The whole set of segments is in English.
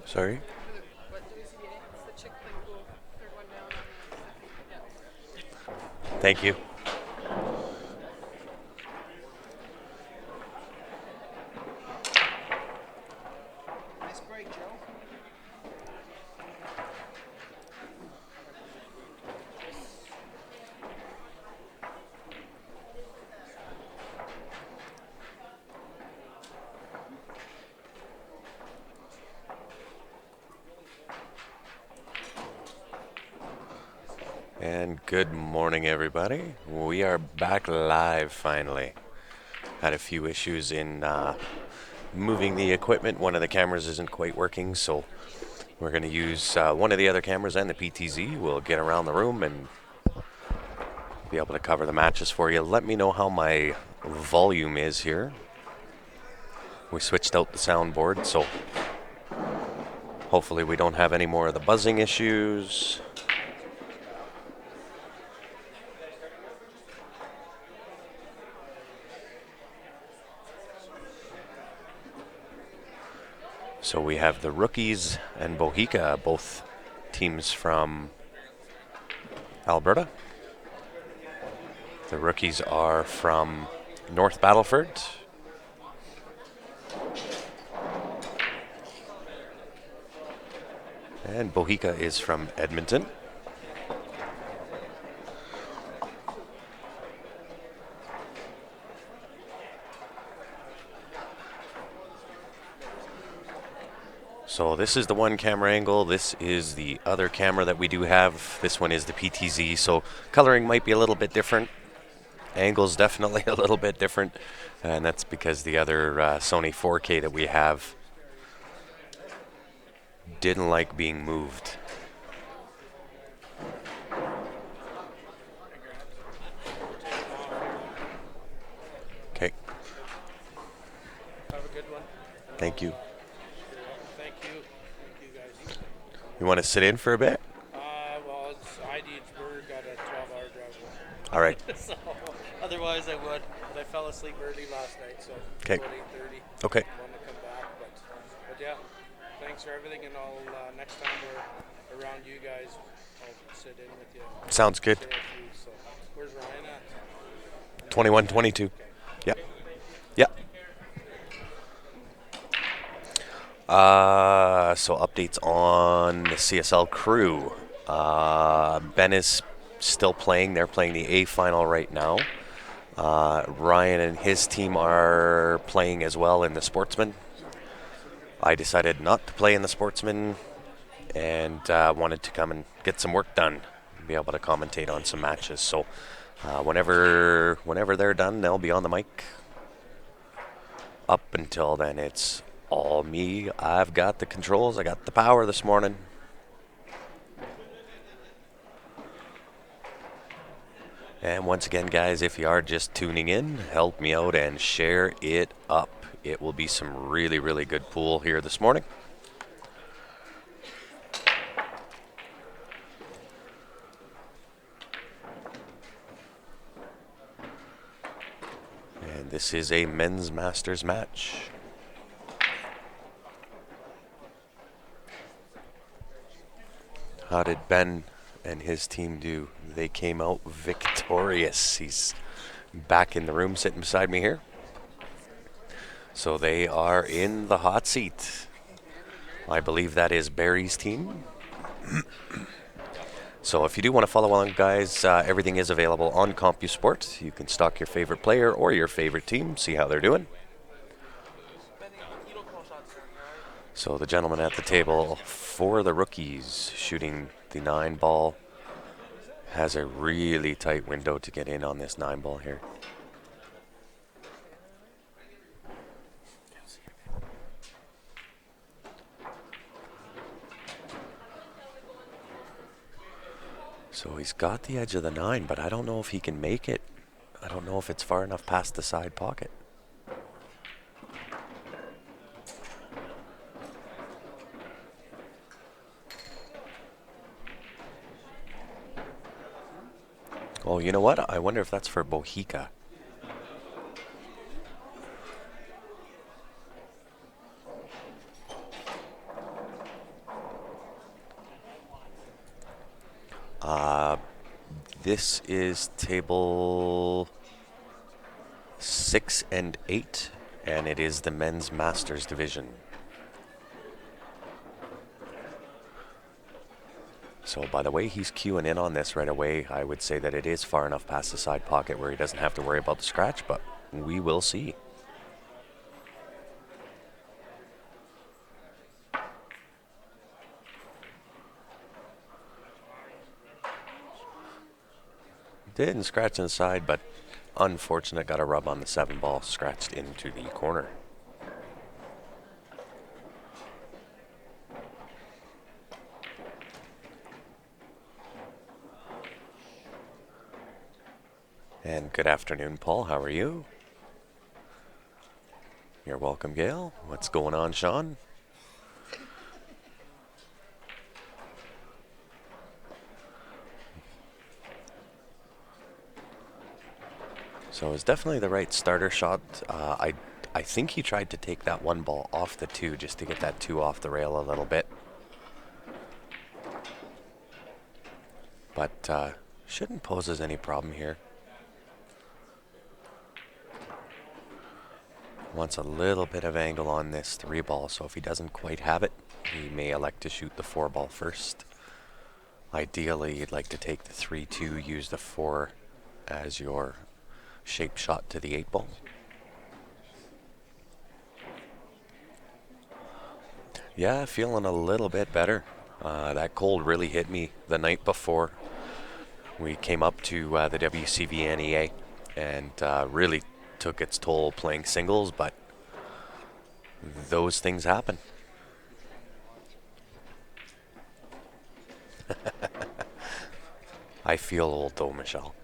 Sorry? Thank you. Nice break, Joe. And good morning, everybody. We are back live finally. Had a few issues in moving the equipment. One of the cameras isn't quite working, so we're going to use one of the other cameras and the PTZ. We'll get around the room and be able to cover the matches for you. Let me know how my volume is here. We switched out the soundboard, so hopefully we don't have any more of the buzzing issues. So we have the Rookies and Bohica, both teams from Alberta. The Rookies are from North Battleford. And Bohica is from Edmonton. So this is the one camera angle. This is the other camera that we do have. This one is the PTZ. So coloring might be a little bit different. Angle's definitely a little bit different. And that's because the other Sony 4K that we have didn't like being moved. Okay. Have a good one. Thank you. Thank you. Thank you, guys. You want to sit in for a bit? Well, we're got a 12-hour drive home. All right. So, otherwise I would, but I fell asleep early last night, so Okay. about 8:30. Okay. Want to come back, but yeah, thanks for everything, and I'll next time we're around you guys, I'll sit in with you. Sounds good. Say a few, so. Where's Ryan at? 21, 22. Okay. Yep. Yep. So updates on the CSL crew. Ben is still playing. They're playing the A final right now. Ryan and his team are playing as well in the Sportsman. I decided not to play in the Sportsman and wanted to come and get some work done, be able to commentate on some matches. So whenever they're done, they'll be on the mic. Up until then, it's all me. I've got the controls. I got the power this morning. And once again, guys, if you are just tuning in, help me out and share it up. It will be some really, really good pool here this morning. And this is a men's Masters match. How did Ben and his team do? They came out victorious. He's back in the room sitting beside me here. So they are in the hot seat. I believe that is Barry's team. So if you do want to follow along, guys, everything is available on CompuSport. You can stock your favorite player or your favorite team, see how they're doing. So the gentleman at the table for the rookies shooting the 9 ball has a really tight window to get in on this 9 ball here. So he's got the edge of the 9, but I don't know if he can make it. I don't know if it's far enough past the side pocket. Oh, you know what? I wonder if that's for Bohica. This is table 6 and 8, and it is the men's masters division. So by the way he's queuing in on this right away, I would say that it is far enough past the side pocket where he doesn't have to worry about the scratch, but we will see. Didn't scratch inside, but unfortunate, got a rub on the 7 ball, scratched into the corner. And good afternoon, Paul. How are you? You're welcome, Gail. What's going on, Sean? So it's definitely the right starter shot. I think he tried to take that 1 ball off the 2 just to get that 2 off the rail a little bit. But shouldn't pose as any problem here. Wants a little bit of angle on this 3 ball, so if he doesn't quite have it, he may elect to shoot the 4 ball first. Ideally, you'd like to take the 3-2, use the 4 as your shape shot to the 8 ball. Yeah, feeling a little bit better. That cold really hit me the night before we came up to the VNEA, and really took its toll playing singles, but those things happen. I feel old though, Michelle.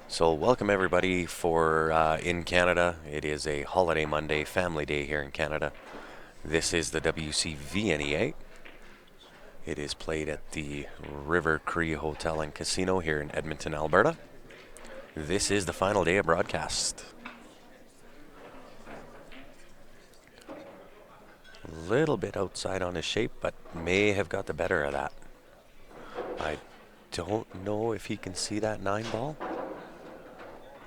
So welcome everybody for in Canada. It is a holiday Monday, family day here in Canada. This is the VNEA. It is played at the River Cree Hotel and Casino here in Edmonton, Alberta. This is the final day of broadcast. A little bit outside on his shape, but may have got the better of that. I don't know if he can see that 9 ball.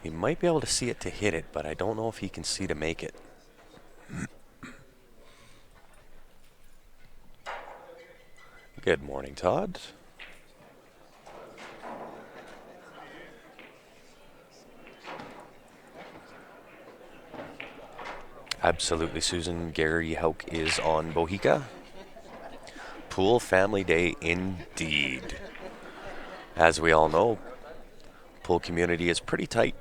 He might be able to see it to hit it, but I don't know if he can see to make it. Good morning, Todd. Absolutely, Susan. Gary Hauk is on Bohica. Pool family day indeed. As we all know, pool community is pretty tight.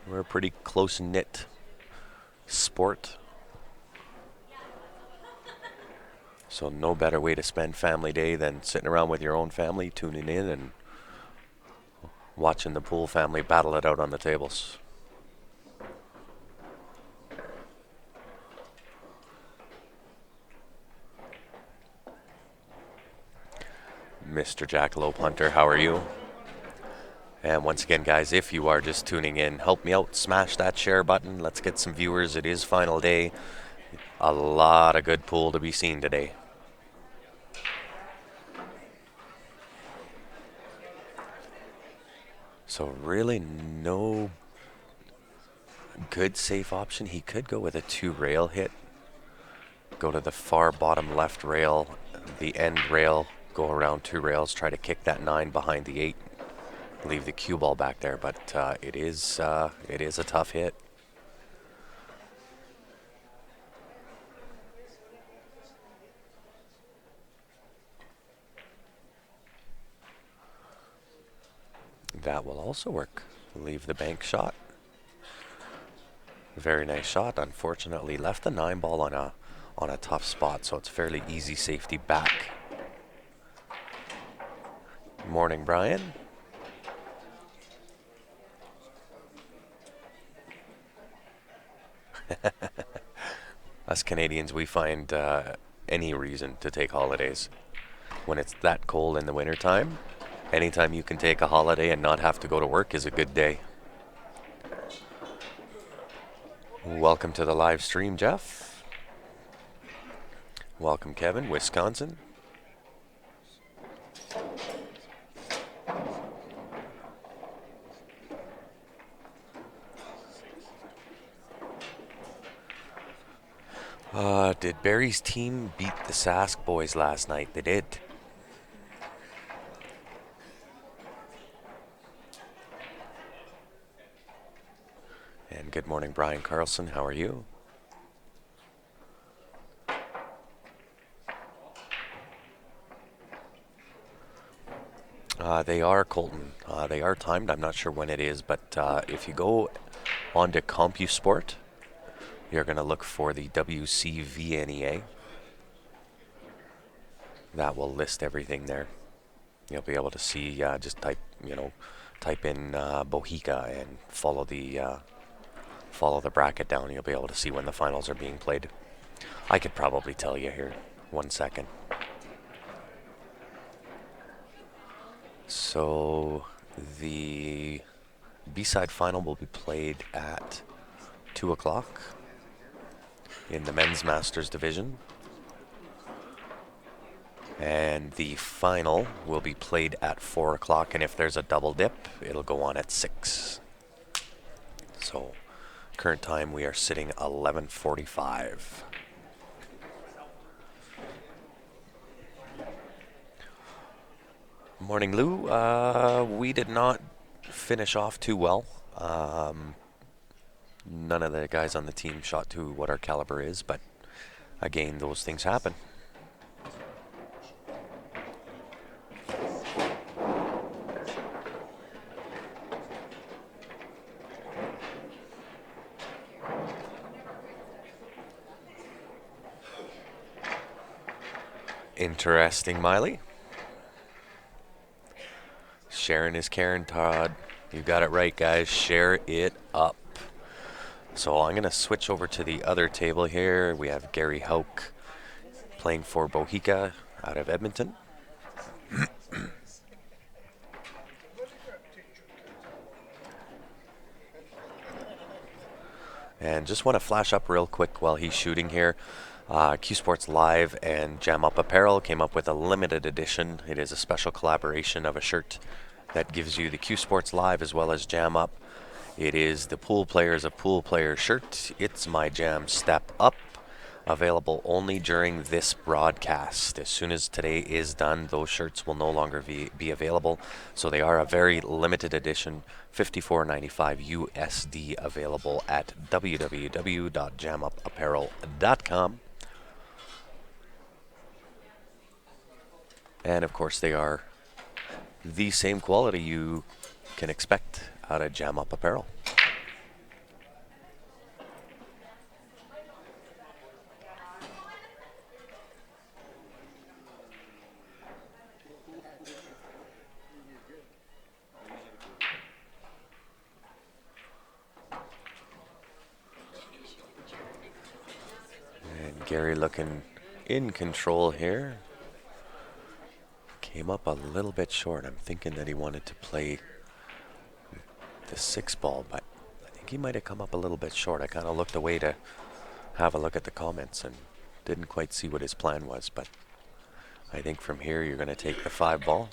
We're a pretty close-knit sport. So no better way to spend family day than sitting around with your own family, tuning in and watching the pool family battle it out on the tables. Mr. Jackalope Hunter, how are you? And once again, guys, if you are just tuning in, help me out. Smash that share button. Let's get some viewers. It is final day. A lot of good pool to be seen today. So really no... Good safe option. He could go with a 2-rail hit. Go to the far bottom left rail, the end rail, go around 2 rails, try to kick that 9 behind the 8. Leave the cue ball back there, but it is a tough hit. That will also work. Leave the bank shot. Very nice shot. Unfortunately, left the 9 ball on a tough spot, so it's fairly easy safety back. Morning, Brian. Us Canadians, we find any reason to take holidays. When it's that cold in the wintertime, anytime you can take a holiday and not have to go to work is a good day. Welcome to the live stream, Jeff. Welcome, Kevin, Wisconsin. Did Barry's team beat the Sask boys last night? They did. And good morning, Brian Carlson. How are you? They are, Colton. They are timed. I'm not sure when it is, but if you go onto CompuSport, you're going to look for the WC VNEA. That will list everything there. You'll be able to see, just type in Bohica and follow the bracket down. You'll be able to see when the finals are being played. I could probably tell you here. 1 second. So the B-side final will be played at 2 o'clock in the men's masters division. And the final will be played at 4 o'clock, and if there's a double dip, it'll go on at 6. So current time, we are sitting 11:45. Morning, Lou. We did not finish off too well. None of the guys on the team shot to what our caliber is, but again, those things happen. Interesting, Miley. Sharon is Karen, Todd. You got it right, guys. Share it up. So I'm going to switch over to the other table here. We have Gary Hauk playing for Bohica out of Edmonton. And just want to flash up real quick while he's shooting here. Q Sports Live and Jam Up Apparel came up with a limited edition. It is a special collaboration of a shirt that gives you the Q Sports Live as well as Jam Up. It is the Pool Players of Pool Players shirt. It's my jam Step Up. Available only during this broadcast. As soon as today is done, those shirts will no longer be available. So they are a very limited edition, $54.95 USD, available at www.jamupapparel.com. And of course, they are the same quality you can expect out of Jam Up Apparel. And Gary looking in control here. Came up a little bit short. I'm thinking that he wanted to play the 6 ball, but I think he might have come up a little bit short. I kind of looked away to have a look at the comments and didn't quite see what his plan was, but I think from here you're going to take the 5 ball.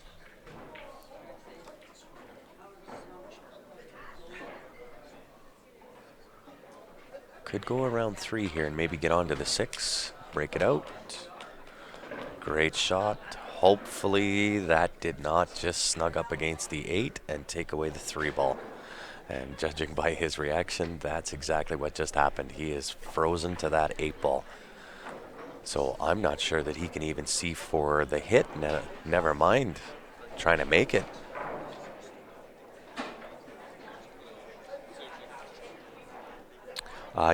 Could go around 3 here and maybe get onto the 6. Break it out. Great shot. Hopefully that did not just snug up against the 8 and take away the 3 ball. And judging by his reaction, that's exactly what just happened. He is frozen to that 8 ball. So I'm not sure that he can even see for the hit. Never mind trying to make it.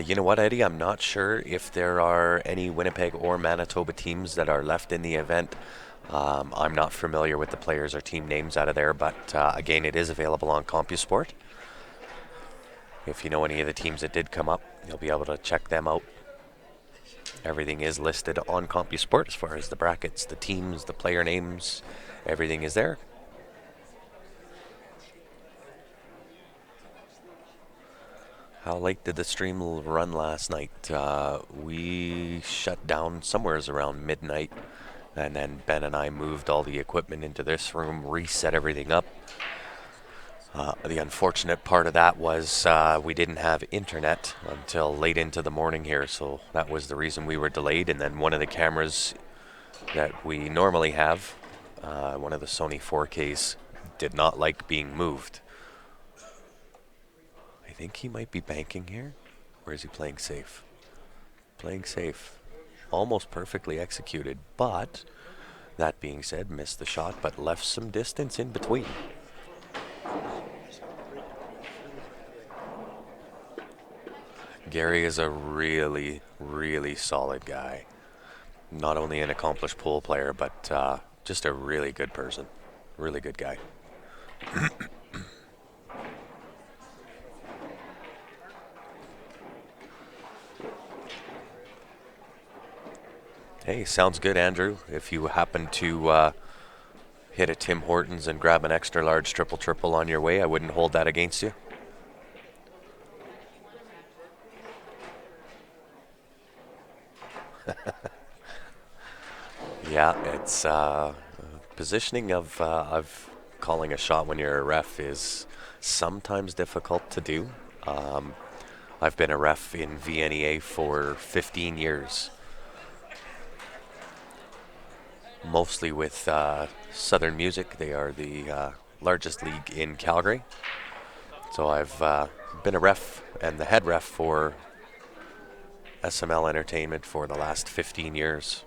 You know what, Eddie? I'm not sure if there are any Winnipeg or Manitoba teams that are left in the event. I'm not familiar with the players or team names out of there, but again, it is available on CompuSport. If you know any of the teams that did come up, you'll be able to check them out. Everything is listed on CompuSport as far as the brackets, the teams, the player names, everything is there. How late did the stream run last night? We shut down somewhere around midnight, and then Ben and I moved all the equipment into this room, reset everything up. The unfortunate part of that was we didn't have internet until late into the morning here, so that was the reason we were delayed. And then one of the cameras that we normally have, one of the Sony 4Ks, did not like being moved. I think he might be banking here. Or is he playing safe? Playing safe. Almost perfectly executed, but that being said, missed the shot, but left some distance in between. Gary is a really, really solid guy. Not only an accomplished pool player, but just a really good person. Really good guy. Hey, sounds good, Andrew. If you happen to hit a Tim Hortons and grab an extra large triple on your way, I wouldn't hold that against you. Yeah, it's positioning of calling a shot when you're a ref is sometimes difficult to do. I've been a ref in VNEA for 15 years. Mostly with Southern Music. They are the largest league in Calgary. So I've been a ref and the head ref for SML Entertainment for the last 15 years.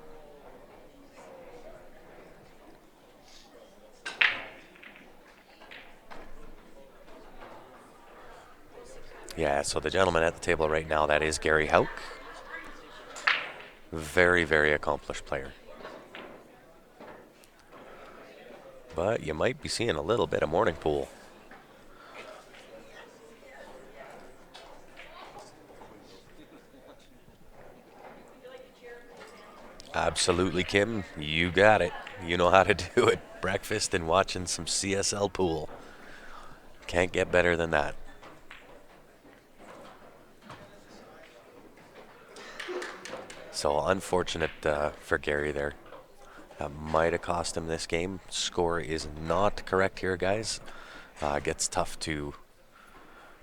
Yeah, so the gentleman at the table right now, that is Gary Hauk. Very, very accomplished player. But you might be seeing a little bit of morning pool. Absolutely, Kim. You got it. You know how to do it. Breakfast and watching some CSL pool. Can't get better than that. So unfortunate for Gary there. Might have cost him this game. Score is not correct here, guys. Gets tough to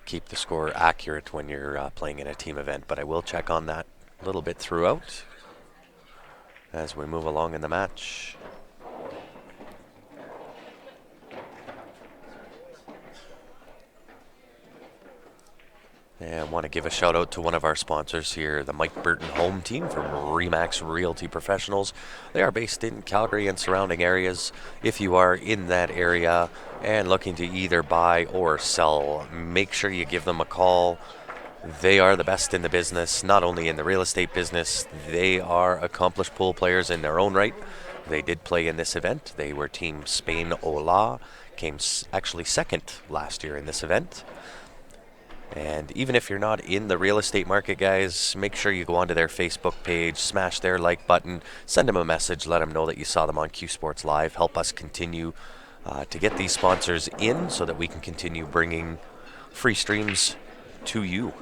keep the score accurate when you're playing in a team event, but I will check on that a little bit throughout as we move along in the match. And I want to give a shout out to one of our sponsors here, the Mike Burton Home Team from Remax Realty Professionals. They are based in Calgary and surrounding areas. If you are in that area and looking to either buy or sell, make sure you give them a call. They are the best in the business, not only in the real estate business. They are accomplished pool players in their own right. They did play in this event. They were Team Spain Ola, came actually second last year in this event. And even if you're not in the real estate market, guys, make sure you go onto their Facebook page, smash their like button, send them a message, let them know that you saw them on Q Sports Live. Help us continue to get these sponsors in so that we can continue bringing free streams to you.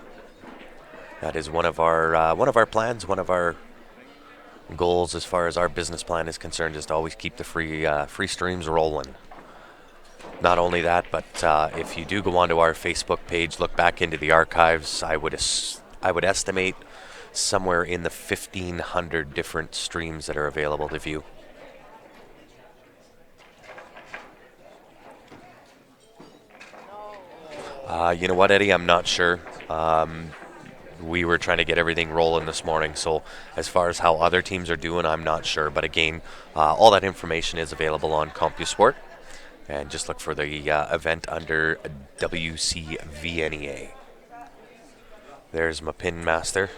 That is one of our plans, one of our goals as far as our business plan is concerned, is to always keep the free streams rolling. Not only that, but if you do go onto our Facebook page, look back into the archives, I would I would estimate somewhere in the 1,500 different streams that are available to view. You know what, Eddie? I'm not sure. We were trying to get everything rolling this morning, so as far as how other teams are doing, I'm not sure. But again, all that information is available on CompuSport, and just look for the event under WCVNEA. There's my pin master,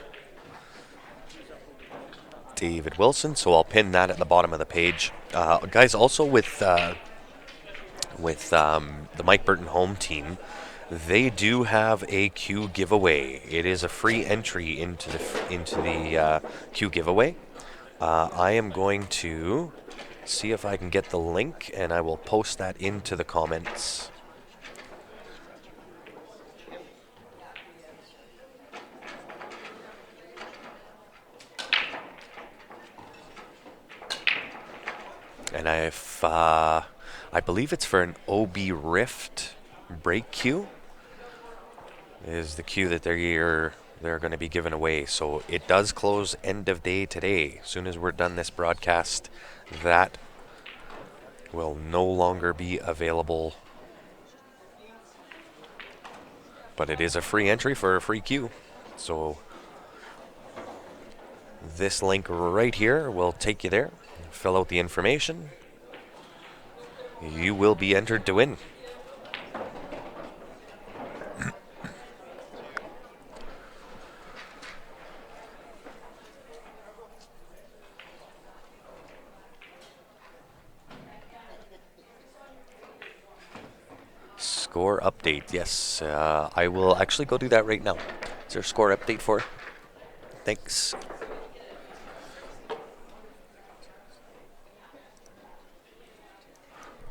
David Wilson, so I'll pin that at the bottom of the page. Guys, also with the Mike Burton home team, they do have a Q giveaway. It is a free entry into the Q giveaway. I am going to see if I can get the link, and I will post that into the comments. And I believe it's for an OB Rift break queue. Is the queue that they're going to be giving away. So it does close end of day today. As soon as we're done this broadcast, that will no longer be available. But it is a free entry for a free queue. So this link right here will take you there. Fill out the information. You will be entered to win. Score update, yes. I will actually go do that right now. Is there a score update for? Thanks.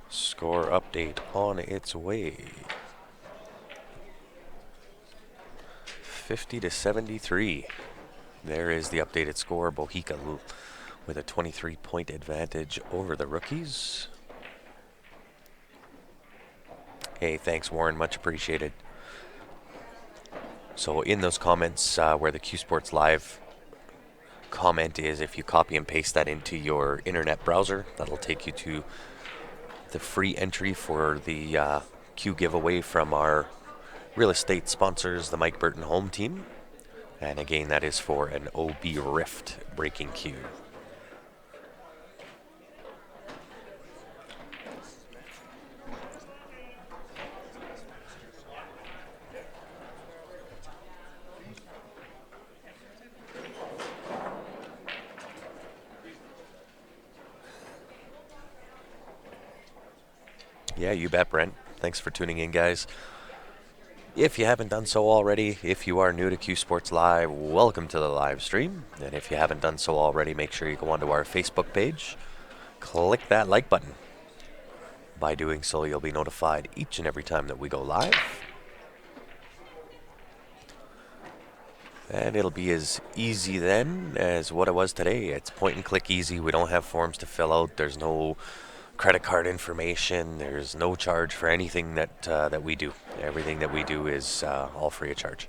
Score update on its way. 50-73. There is the updated score. Bohica with a 23-point advantage over the rookies. Hey, thanks, Warren. Much appreciated. So in those comments where the Q Sports Live comment is, if you copy and paste that into your internet browser, that'll take you to the free entry for the Q giveaway from our real estate sponsors, the Mike Burton home team. And again, that is for an OB Rift breaking queue. Yeah, you bet, Brent. Thanks for tuning in, guys. If you haven't done so already, if you are new to Q Sports Live, welcome to the live stream. And if you haven't done so already, make sure you go onto our Facebook page, click that like button. By doing so, you'll be notified each and every time that we go live. And it'll be as easy then as what it was today. It's point and click easy. We don't have forms to fill out. There's no credit card information. There's no charge for anything that we do. Everything that we do is all free of charge.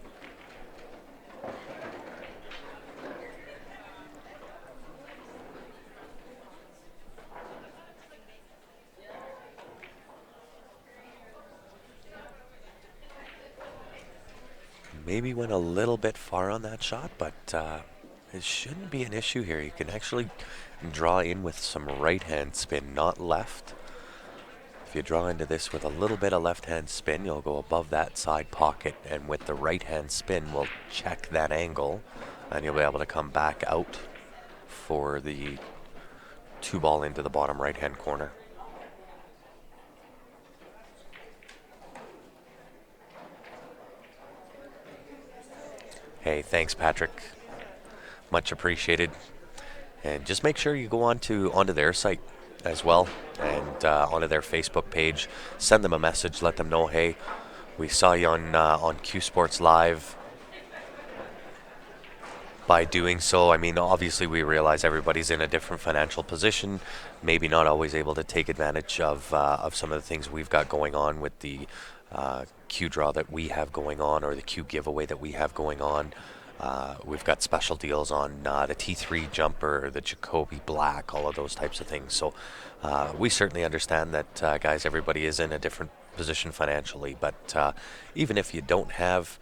Maybe went a little bit far on that shot, but it shouldn't be an issue here. You can actually draw in with some right-hand spin, not left. If you draw into this with a little bit of left-hand spin, you'll go above that side pocket, and with the right-hand spin, we'll check that angle, and you'll be able to come back out for the 2-ball into the bottom right-hand corner. Hey, thanks, Patrick. Much appreciated. And just make sure you go onto their site as well, and onto their Facebook page. Send them a message. Let them know, hey, we saw you on Q Sports Live. By doing so, I mean, obviously we realize everybody's in a different financial position, maybe not always able to take advantage of some of the things we've got going on with the Q draw that we have going on, or the Q giveaway that we have going on. We've got special deals on the T3 jumper, the Jocobe black, all of those types of things. So we certainly understand that, guys, everybody is in a different position financially. But even if you don't have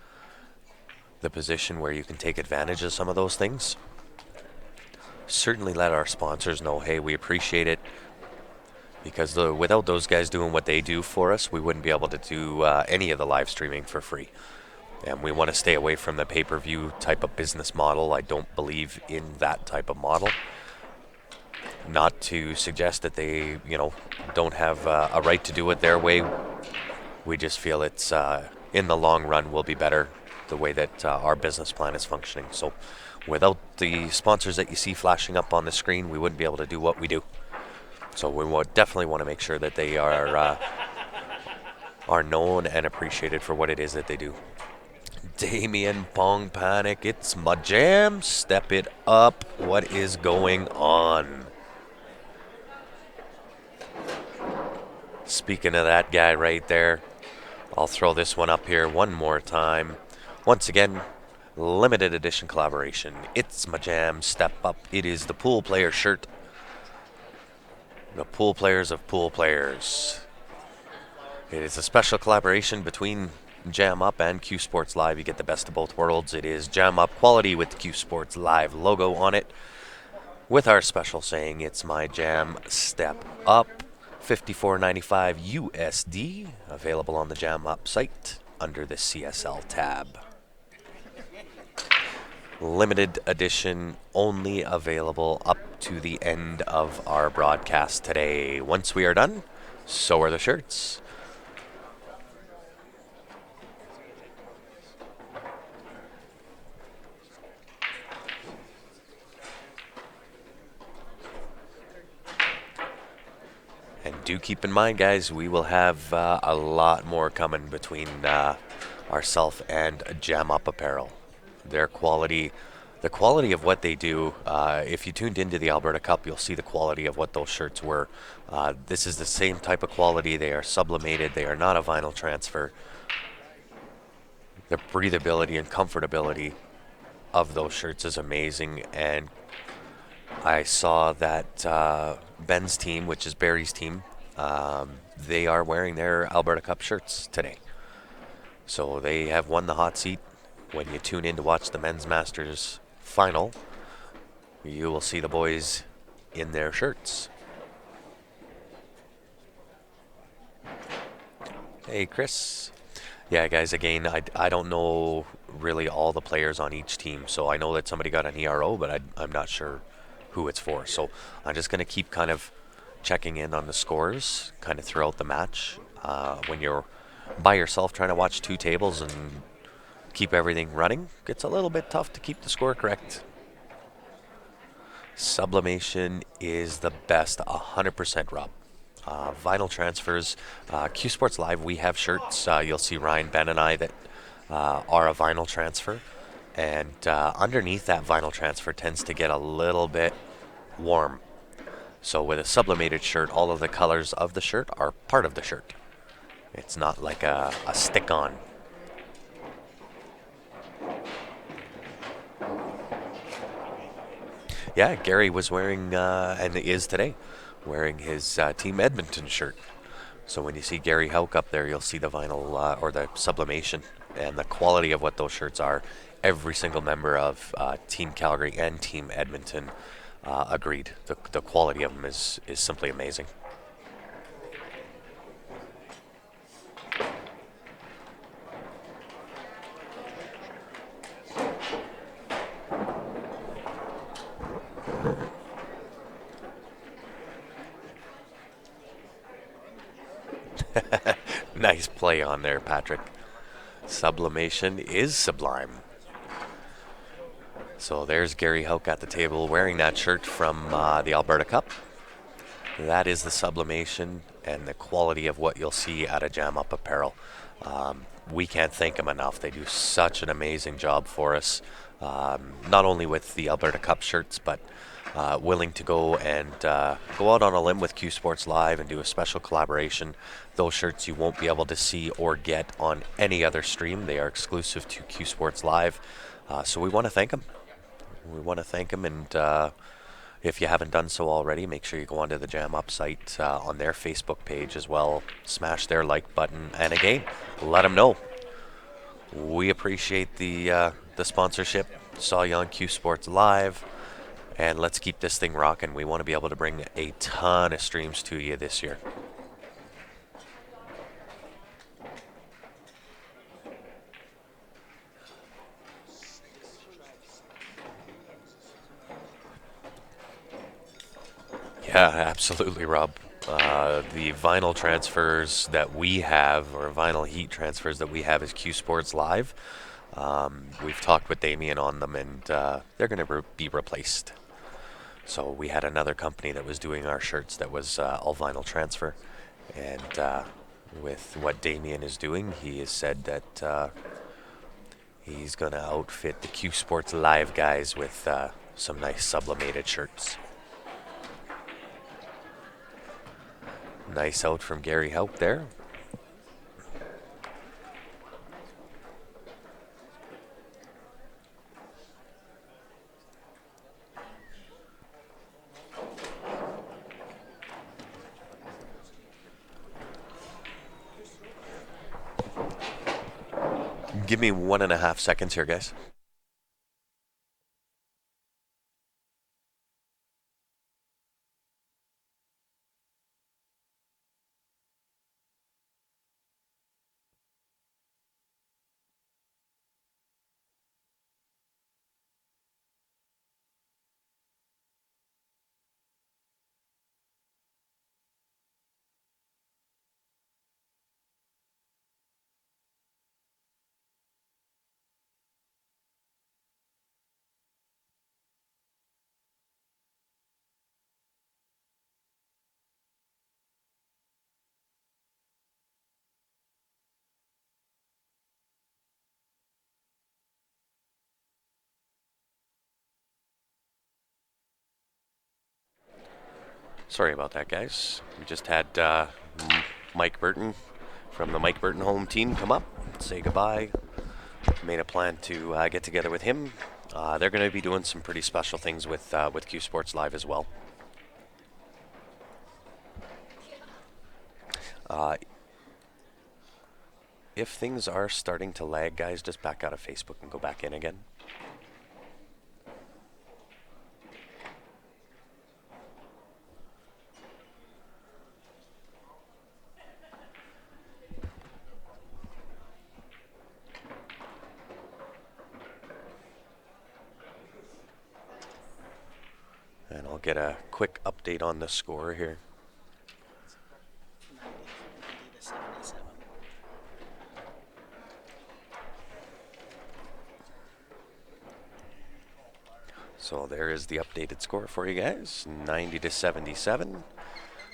the position where you can take advantage of some of those things, certainly let our sponsors know, hey, we appreciate it. Because without those guys doing what they do for us, we wouldn't be able to do any of the live streaming for free. And we want to stay away from the pay-per-view type of business model. I don't believe in that type of model. Not to suggest that they, don't have a right to do it their way. We just feel it's, in the long run, will be better the way that our business plan is functioning. So without the sponsors that you see flashing up on the screen, we wouldn't be able to do what we do. So we definitely want to make sure that they are known and appreciated for what it is that they do. Damien Pong Panic, it's my jam. Step it up. What is going on? Speaking of that guy right there, I'll throw this one up here one more time. Once again, limited edition collaboration. It's my jam. Step up. It is the pool player shirt. The pool players of pool players. It is a special collaboration between Jam Up and Q Sports Live. You get the best of both worlds. It is Jam Up quality with the Q Sports Live logo on it, with our special saying, it's my jam, step up. $54.95 USD, available on the Jam Up site under the CSL tab. Limited edition, only available up to the end of our broadcast today. Once we are done, so are the shirts. And do keep in mind, guys, we will have a lot more coming between ourselves and Jam Up Apparel. Their quality, the quality of what they do, if you tuned into the Alberta Cup, you'll see the quality of what those shirts were. This is the same type of quality. They are sublimated. They are not a vinyl transfer. The breathability and comfortability of those shirts is amazing. And I saw that Ben's team, which is Barry's team, they are wearing their Alberta Cup shirts today. So they have won the hot seat. When you tune in to watch the Men's Masters final, you will see the boys in their shirts. Hey, Chris. Yeah, guys, again, I don't know really all the players on each team. So I know that somebody got an ERO, but I'm not sure who it's for. So I'm just going to keep kind of checking in on the scores kind of throughout the match. When you're by yourself trying to watch two tables and keep everything running, it's a little bit tough to keep the score correct. Sublimation is the best, 100%, Rob. Vinyl transfers, Q Sports Live, we have shirts. You'll see Ryan, Ben, and I that are a vinyl transfer. And underneath that vinyl transfer tends to get a little bit warm. So with a sublimated shirt, all of the colors of the shirt are part of the shirt. It's not like a stick-on. Yeah, Gary was wearing, and is today, wearing his Team Edmonton shirt. So when you see Gary Houck up there, you'll see the vinyl or the sublimation and the quality of what those shirts are. Every single member of Team Calgary and Team Edmonton agreed. The quality of them is simply amazing. Nice play on there, Patrick. Sublimation is sublime. So there's Gary Houck at the table wearing that shirt from the Alberta Cup. That is the sublimation and the quality of what you'll see at a Jam Up Apparel. We can't thank them enough. They do such an amazing job for us, not only with the Alberta Cup shirts, but willing to go and go out on a limb with Q Sports Live and do a special collaboration. Those shirts you won't be able to see or get on any other stream. They are exclusive to Q Sports Live. So we want to thank him. We want to thank him, and if you haven't done so already, make sure you go onto the Jam Up site on their Facebook page as well. Smash their like button, and again, let them know we appreciate the sponsorship. Saw you on Q Sports Live, and let's keep this thing rocking. We want to be able to bring a ton of streams to you this year. Yeah, absolutely, Rob. The vinyl transfers that we have, or vinyl heat transfers that we have, is Q Sports Live. We've talked with Damien on them, and they're going to be replaced. So we had another company that was doing our shirts that was all vinyl transfer, and with what Damien is doing, he has said that he's going to outfit the Q Sports Live guys with some nice sublimated shirts. Nice out from Gary Haupt there. Give me 1.5 seconds here, guys. Sorry about that, guys. We just had Mike Burton from the Mike Burton home team come up, say goodbye. Made a plan to get together with him. They're going to be doing some pretty special things with Q Sports Live as well. If things are starting to lag, guys, just back out of Facebook and go back in again. And I'll get a quick update on the score here. 90 to 77. So there is the updated score for you guys, 90 to 77.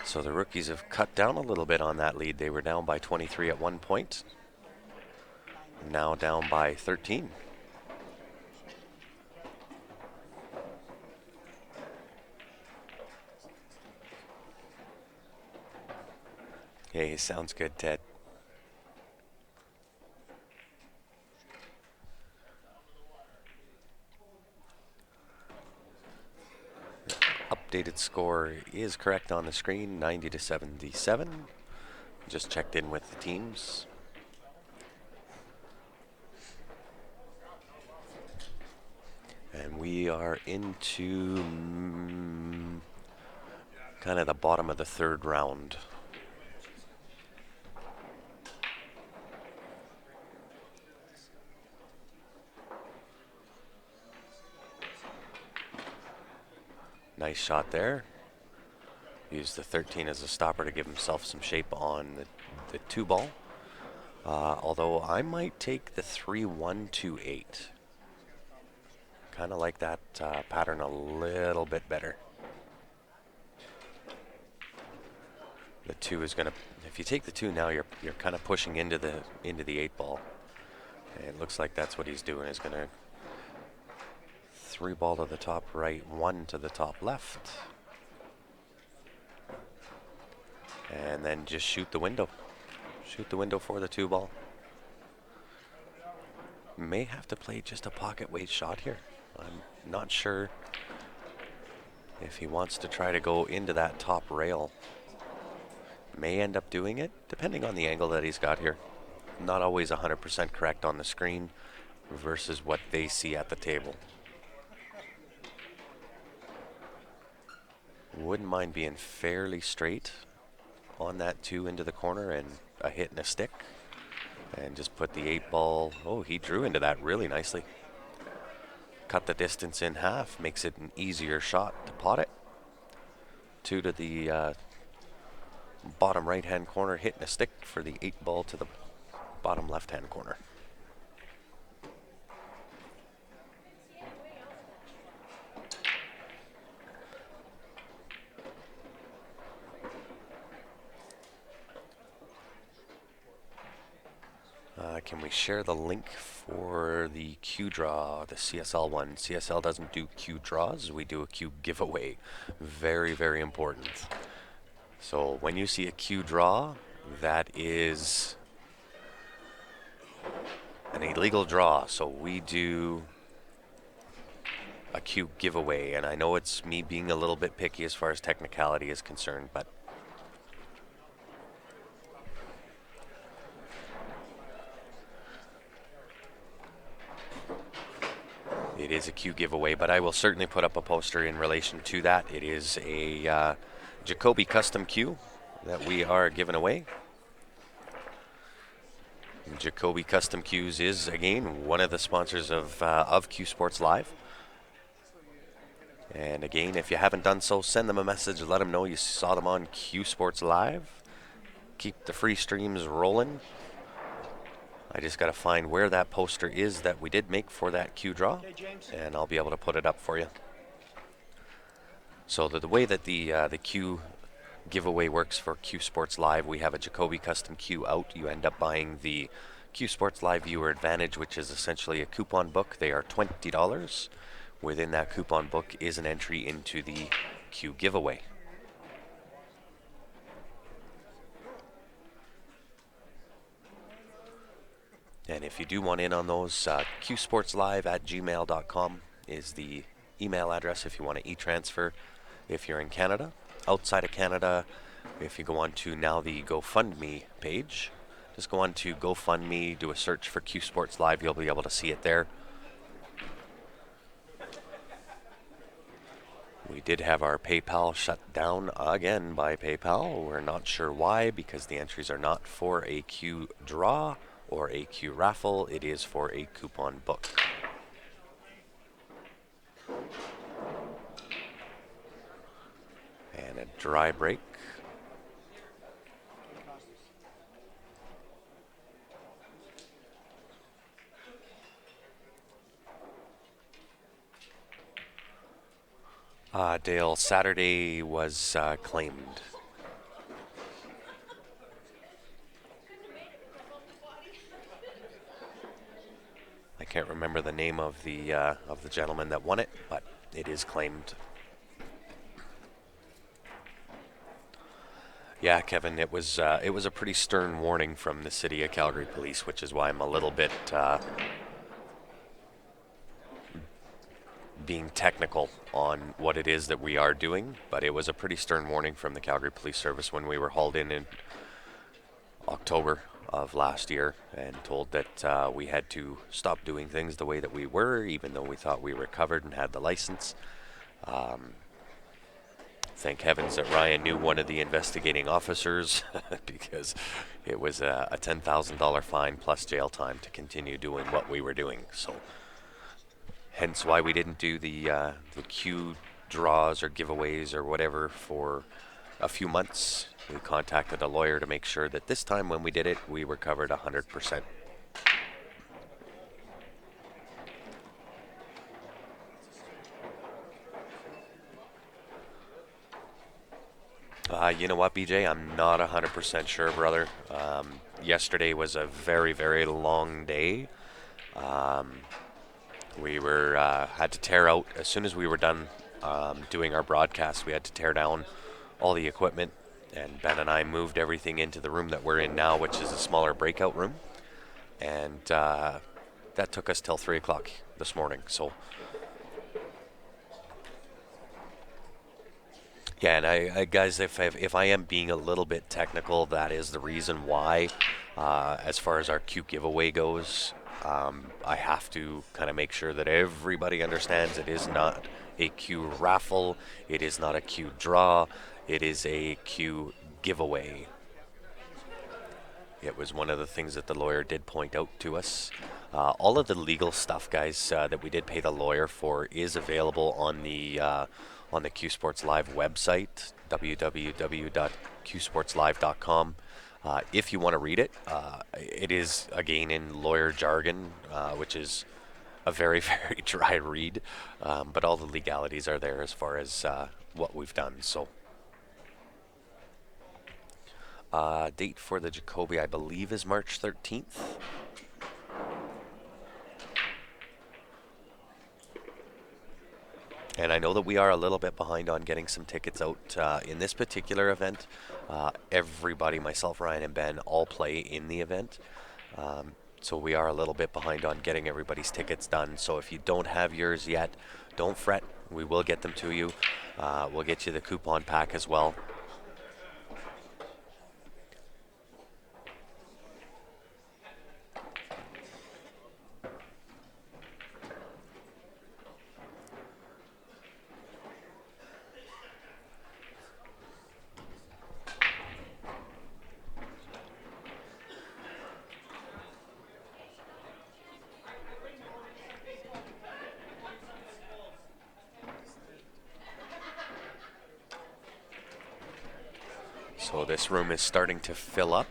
So the rookies have cut down a little bit on that lead. They were down by 23 at one point. Now down by 13. Hey, sounds good, Ted. Updated score is correct on the screen, 90 to 77. Just checked in with the teams. And we are into kind of the bottom of the third round. Nice shot there. Used the 13 as a stopper to give himself some shape on the 2 ball. Although I might take the 3-1-2-8. Kind of like that pattern a little bit better. The 2 is going to, if you take the 2 now, you're kind of pushing into the 8 ball. And it looks like that's what he's doing. Is going to 3 ball to the top right, 1 to the top left. And then just shoot the window. Shoot the window for the 2 ball. may have to play just a pocket weight shot here. I'm not sure if he wants to try to go into that top rail. May end up doing it, depending on the angle that he's got here. Not always 100% correct on the screen versus what they see at the table. Wouldn't mind being fairly straight on that 2 into the corner and a hit and a stick. And just put the 8-ball. Oh, he drew into that really nicely. Cut the distance in half, makes it an easier shot to pot it. 2 to the bottom right-hand corner, hitting a stick for the 8-ball to the bottom left-hand corner. Can we share the link for the Q draw, the CSL one? CSL doesn't do Q draws, we do a Q giveaway. Very, very important. So when you see a Q draw, that is an illegal draw. So we do a Q giveaway, and I know it's me being a little bit picky as far as technicality is concerned, but it is a Q giveaway, but I will certainly put up a poster in relation to that. It is a Jocobe custom Q that we are giving away. Jocobe Custom Qs is, again, one of the sponsors of Q Sports Live. And again, if you haven't done so, send them a message. Let them know you saw them on Q Sports Live. Keep the free streams rolling. I just got to find where that poster is that we did make for that Q draw, and I'll be able to put it up for you. So the way that the Q giveaway works for Q Sports Live, we have a Jocobe custom Q out. You end up buying the Q Sports Live Viewer Advantage, which is essentially a coupon book. They are $20. Within that coupon book is an entry into the Q giveaway. And if you do want in on those, qsportslive@gmail.com is the email address if you want to e-transfer if you're in Canada. Outside of Canada, if you go on to now the GoFundMe page, just go on to GoFundMe, do a search for Q Sports Live, you'll be able to see it there. We did have our PayPal shut down again by PayPal. We're not sure why, because the entries are not for a Q draw or a Q raffle. It is for a coupon book. And a dry break. Dale, Saturday was claimed. I can't remember the name of the gentleman that won it, but it is claimed. Yeah, Kevin, it was a pretty stern warning from the City of Calgary Police, which is why I'm a little bit being technical on what it is that we are doing, but it was a pretty stern warning from the Calgary Police Service when we were hauled in October of last year and told that we had to stop doing things the way that we were, even though we thought we were covered and had the license. Thank heavens that Ryan knew one of the investigating officers because it was a $10,000 fine plus jail time to continue doing what we were doing. So hence why we didn't do the Q draws or giveaways or whatever for a few months. We contacted a lawyer to make sure that this time when we did it, we were covered 100%. You know what, BJ? I'm not 100% sure, brother. Yesterday was a very, very long day. We were had to tear out as soon as we were done doing our broadcast. We had to tear down all the equipment, and Ben and I moved everything into the room that we're in now, which is a smaller breakout room. And that took us till 3 o'clock this morning. So yeah, and I guys, if I am being a little bit technical, that is the reason why. As far as our Q giveaway goes, I have to kind of make sure that everybody understands it is not a Q raffle, it is not a Q draw, it is a Q giveaway. It was one of the things that the lawyer did point out to us. All of the legal stuff, guys, that we did pay the lawyer for is available on the Q Sports Live website, www.qsportslive.com. If you want to read it, it is again in lawyer jargon, which is a very very dry read, but all the legalities are there as far as what we've done. So. Date for the Jocobe, I believe, is March 13th. And I know that we are a little bit behind on getting some tickets out in this particular event. Everybody, myself, Ryan, and Ben, all play in the event. So we are a little bit behind on getting everybody's tickets done. So if you don't have yours yet, don't fret. We will get them to you. We'll get you the coupon pack as well. So this room is starting to fill up.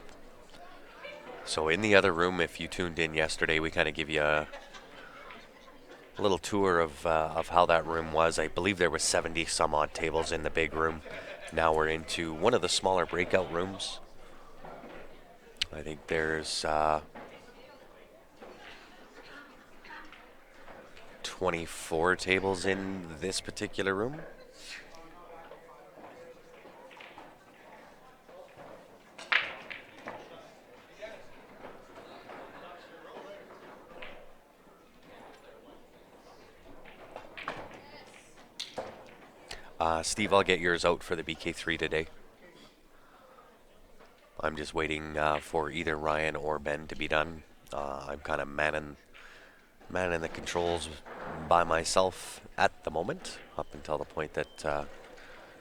So in the other room, if you tuned in yesterday, we kind of give you a little tour of how that room was. I believe there was 70 some odd tables in the big room. Now we're into one of the smaller breakout rooms. I think there's 24 tables in this particular room. Steve, I'll get yours out for the BK3 today. I'm just waiting for either Ryan or Ben to be done. I'm kind of manning the controls by myself at the moment, up until the point that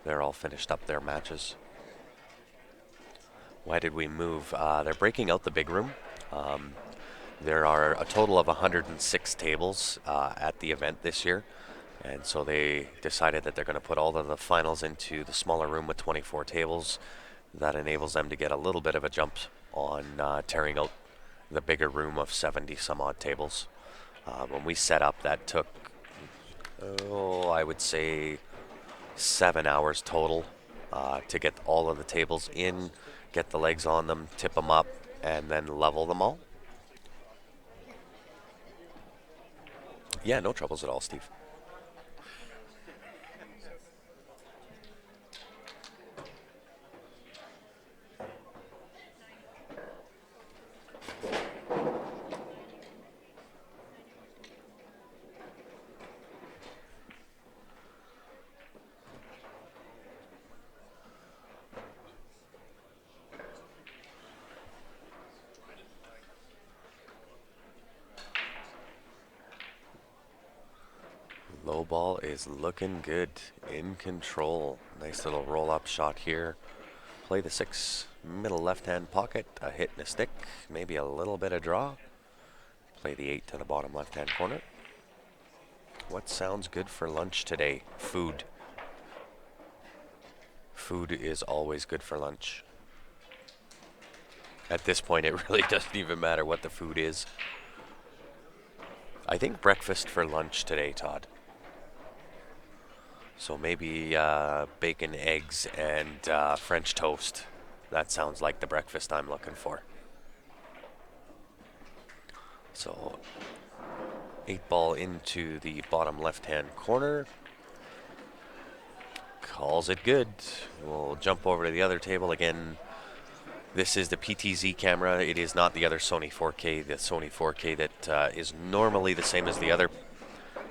they're all finished up their matches. Why did we move? They're breaking out the big room. There are a total of 106 tables at the event this year. And so they decided that they're going to put all of the finals into the smaller room with 24 tables. That enables them to get a little bit of a jump on tearing out the bigger room of 70 some odd tables. When we set up, that took, I would say 7 hours total to get all of the tables in, get the legs on them, tip them up, and then level them all. Yeah, no troubles at all, Steve. Low ball is looking good, in control. Nice little roll-up shot here. Play the 6, middle left-hand pocket, a hit and a stick, maybe a little bit of draw. Play the 8 to the bottom left-hand corner. What sounds good for lunch today? Food. Food is always good for lunch. At this point, it really doesn't even matter what the food is. I think breakfast for lunch today, Todd. So maybe bacon, eggs, and French toast. That sounds like the breakfast I'm looking for. So 8 ball into the bottom left-hand corner. Calls it good. We'll jump over to the other table again. This is the PTZ camera. It is not the other Sony 4K. The Sony 4K that is normally the same as the other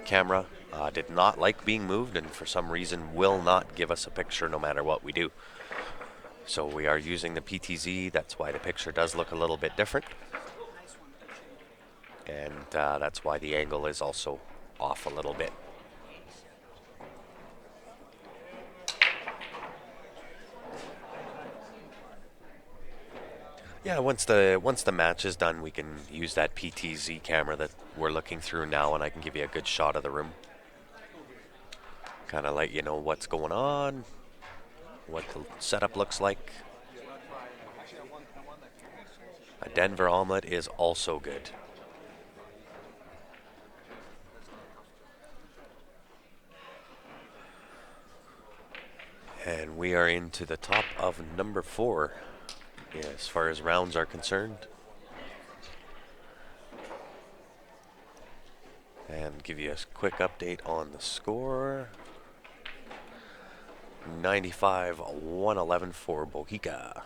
camera did not like being moved, and for some reason will not give us a picture no matter what we do. So we are using the PTZ. That's why the picture does look a little bit different. And that's why the angle is also off a little bit. Yeah, once the match is done, we can use that PTZ camera that we're looking through now, and I can give you a good shot of the room. Kind of let you know what's going on, what the setup looks like. A Denver omelet is also good. And we are into the top of number 4 as far as rounds are concerned. And give you a quick update on the score. 95-111 for Boha.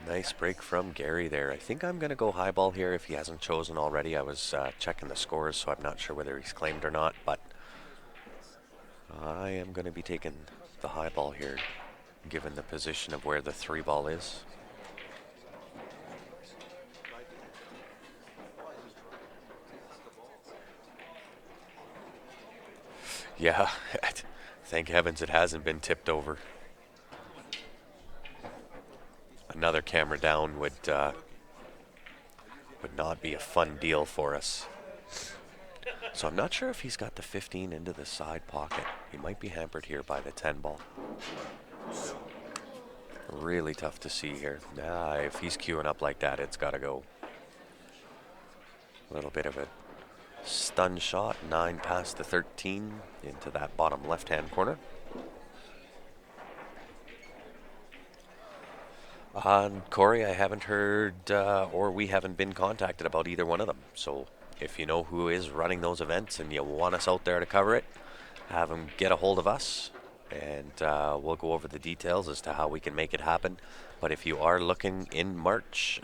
Nice break from Gary there. I think I'm going to go highball here if he hasn't chosen already. I was checking the scores, so I'm not sure whether he's claimed or not, but I am going to be taking the highball here, given the position of where the 3-ball is. Yeah, thank heavens it hasn't been tipped over. Another camera down would not be a fun deal for us. So I'm not sure if he's got the 15 into the side pocket. He might be hampered here by the 10-ball. Really tough to see here. If he's queuing up like that, it's got to go. A little bit of a stun shot. 9 past the 13 into that bottom left-hand corner. Corey, I haven't heard or we haven't been contacted about either one of them. So if you know who is running those events and you want us out there to cover it, have them get a hold of us, and we'll go over the details as to how we can make it happen. But if you are looking in March,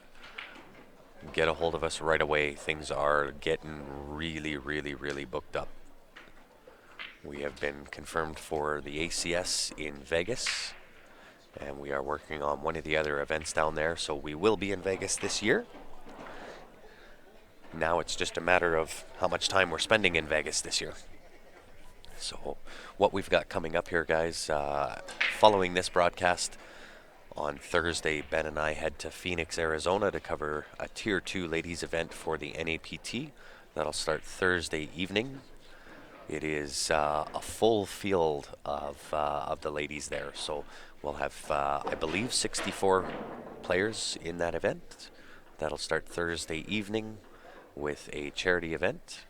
get a hold of us right away. Things are getting really, really, really booked up. We have been confirmed for the ACS in Vegas, and we are working on one of the other events down there, so we will be in Vegas this year. Now it's just a matter of how much time we're spending in Vegas this year. So what we've got coming up here, guys, following this broadcast, on Thursday, Ben and I head to Phoenix, Arizona to cover a Tier 2 ladies event for the NAPT. That'll start Thursday evening. It is a full field of the ladies there. So we'll have, I believe, 64 players in that event. That'll start Thursday evening with a charity event.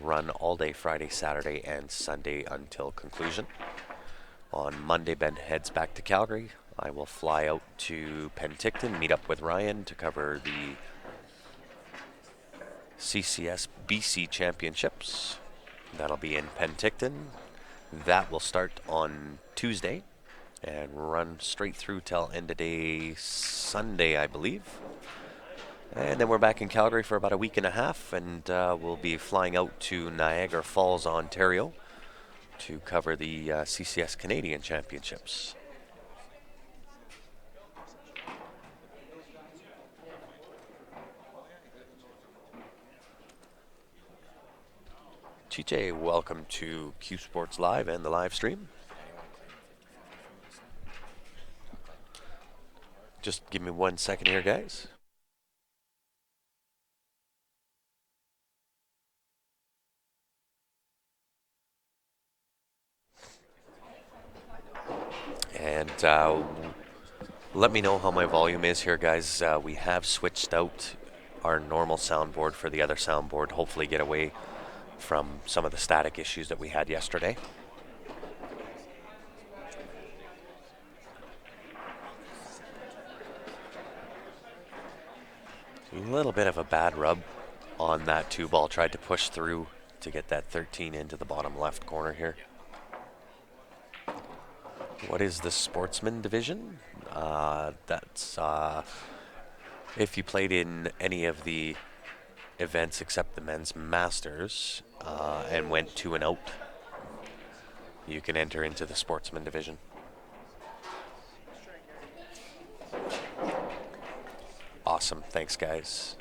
Run all day Friday, Saturday, and Sunday until conclusion. On Monday, Ben heads back to Calgary. I will fly out to Penticton, meet up with Ryan to cover the CCS BC Championships. That'll be in Penticton. That will start on Tuesday and run straight through till end of day Sunday, I believe. And then we're back in Calgary for about a week and a half, and we'll be flying out to Niagara Falls, Ontario to cover the CCS Canadian Championships. Chiche, welcome to Q Sports Live and the live stream. Just give me 1 second here, guys. And let me know how my volume is here, guys. We have switched out our normal soundboard for the other soundboard. Hopefully get away from some of the static issues that we had yesterday. A little bit of a bad rub on that 2 ball. Tried to push through to get that 13 into the bottom left corner here. What is the sportsman division? That's if you played in any of the events except the men's masters and went 2-0, you can enter into the sportsman division. Awesome. Thanks, guys.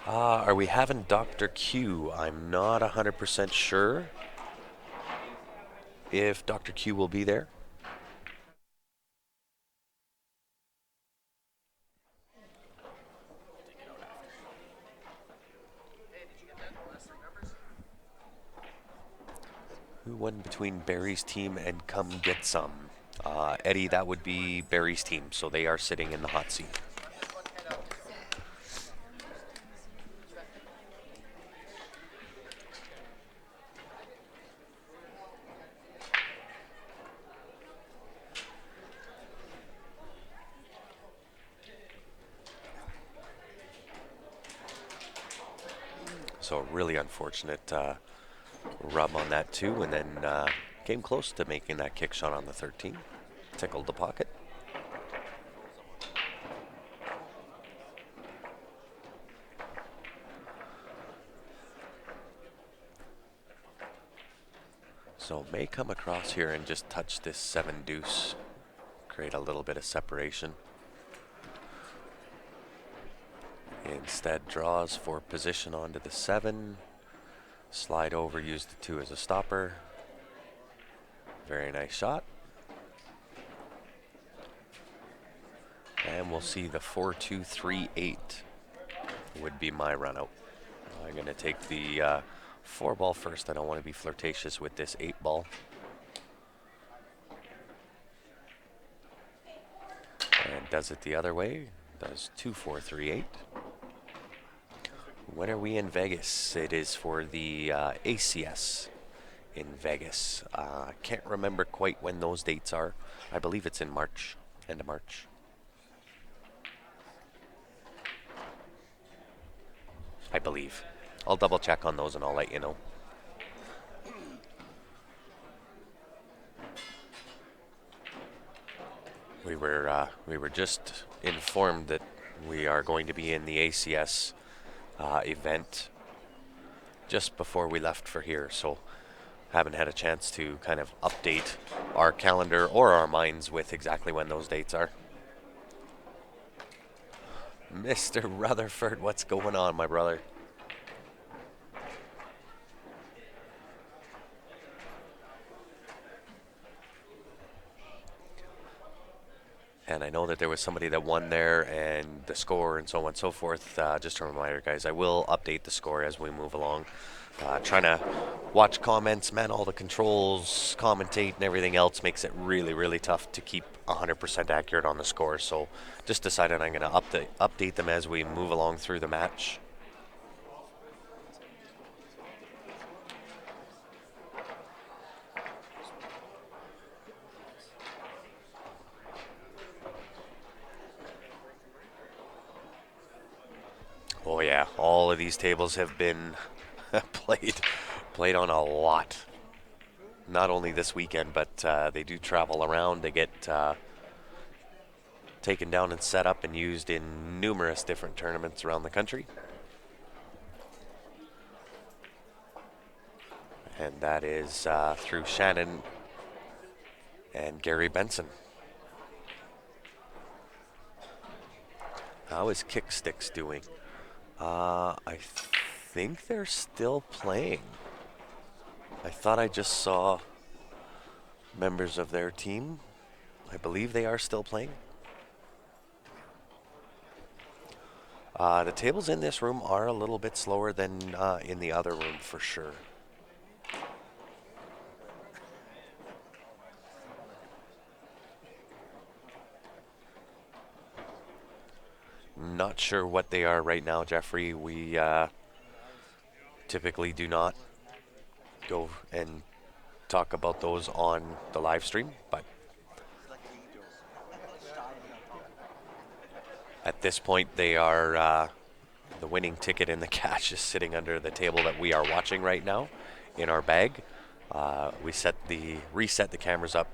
Are we having Dr. Q? I'm not 100% sure if Dr. Q will be there. Who won between Barry's team and Come Get Some? Eddie, that would be Barry's team, so they are sitting in the hot seat. So really unfortunate rub on that too, and then came close to making that kick shot on the 13. Tickled the pocket. So may come across here and just touch this 7 deuce, create a little bit of separation. Instead draws for position onto the 7. Slide over, use the 2 as a stopper. Very nice shot. And we'll see the 4-2-3-8 would be my run out. I'm going to take the 4-ball first. I don't want to be flirtatious with this 8-ball. And does it the other way. Does 2-4-3-8. When are we in Vegas? It is for the ACS in Vegas. Can't remember quite when those dates are. I believe it's in March, end of March. I believe. I'll double check on those and I'll let you know. We were just informed that we are going to be in the ACS event just before we left for here, so haven't had a chance to kind of update our calendar or our minds with exactly when those dates are. Mr. Rutherford, what's going on, my brother? And I know that there was somebody that won there and the score and so on and so forth. Just a reminder, guys, I will update the score as we move along. Trying to watch comments, man, all the controls, commentate, and everything else makes it really, really tough to keep 100% accurate on the score. So just decided I'm going to update them as we move along through the match. Oh yeah, all of these tables have been played on a lot. Not only this weekend, but they do travel around. They get taken down and set up and used in numerous different tournaments around the country. And that is through Shannon and Gary Benson. How is Kicksticks doing? I think they're still playing. I thought I just saw members of their team. I believe they are still playing. The tables in this room are a little bit slower than in the other room for sure. Not sure what they are right now, Jeffrey. We typically do not go and talk about those on the live stream, but At this point, they are the winning ticket in the cash is sitting under the table that we are watching right now in our bag. We reset the cameras up.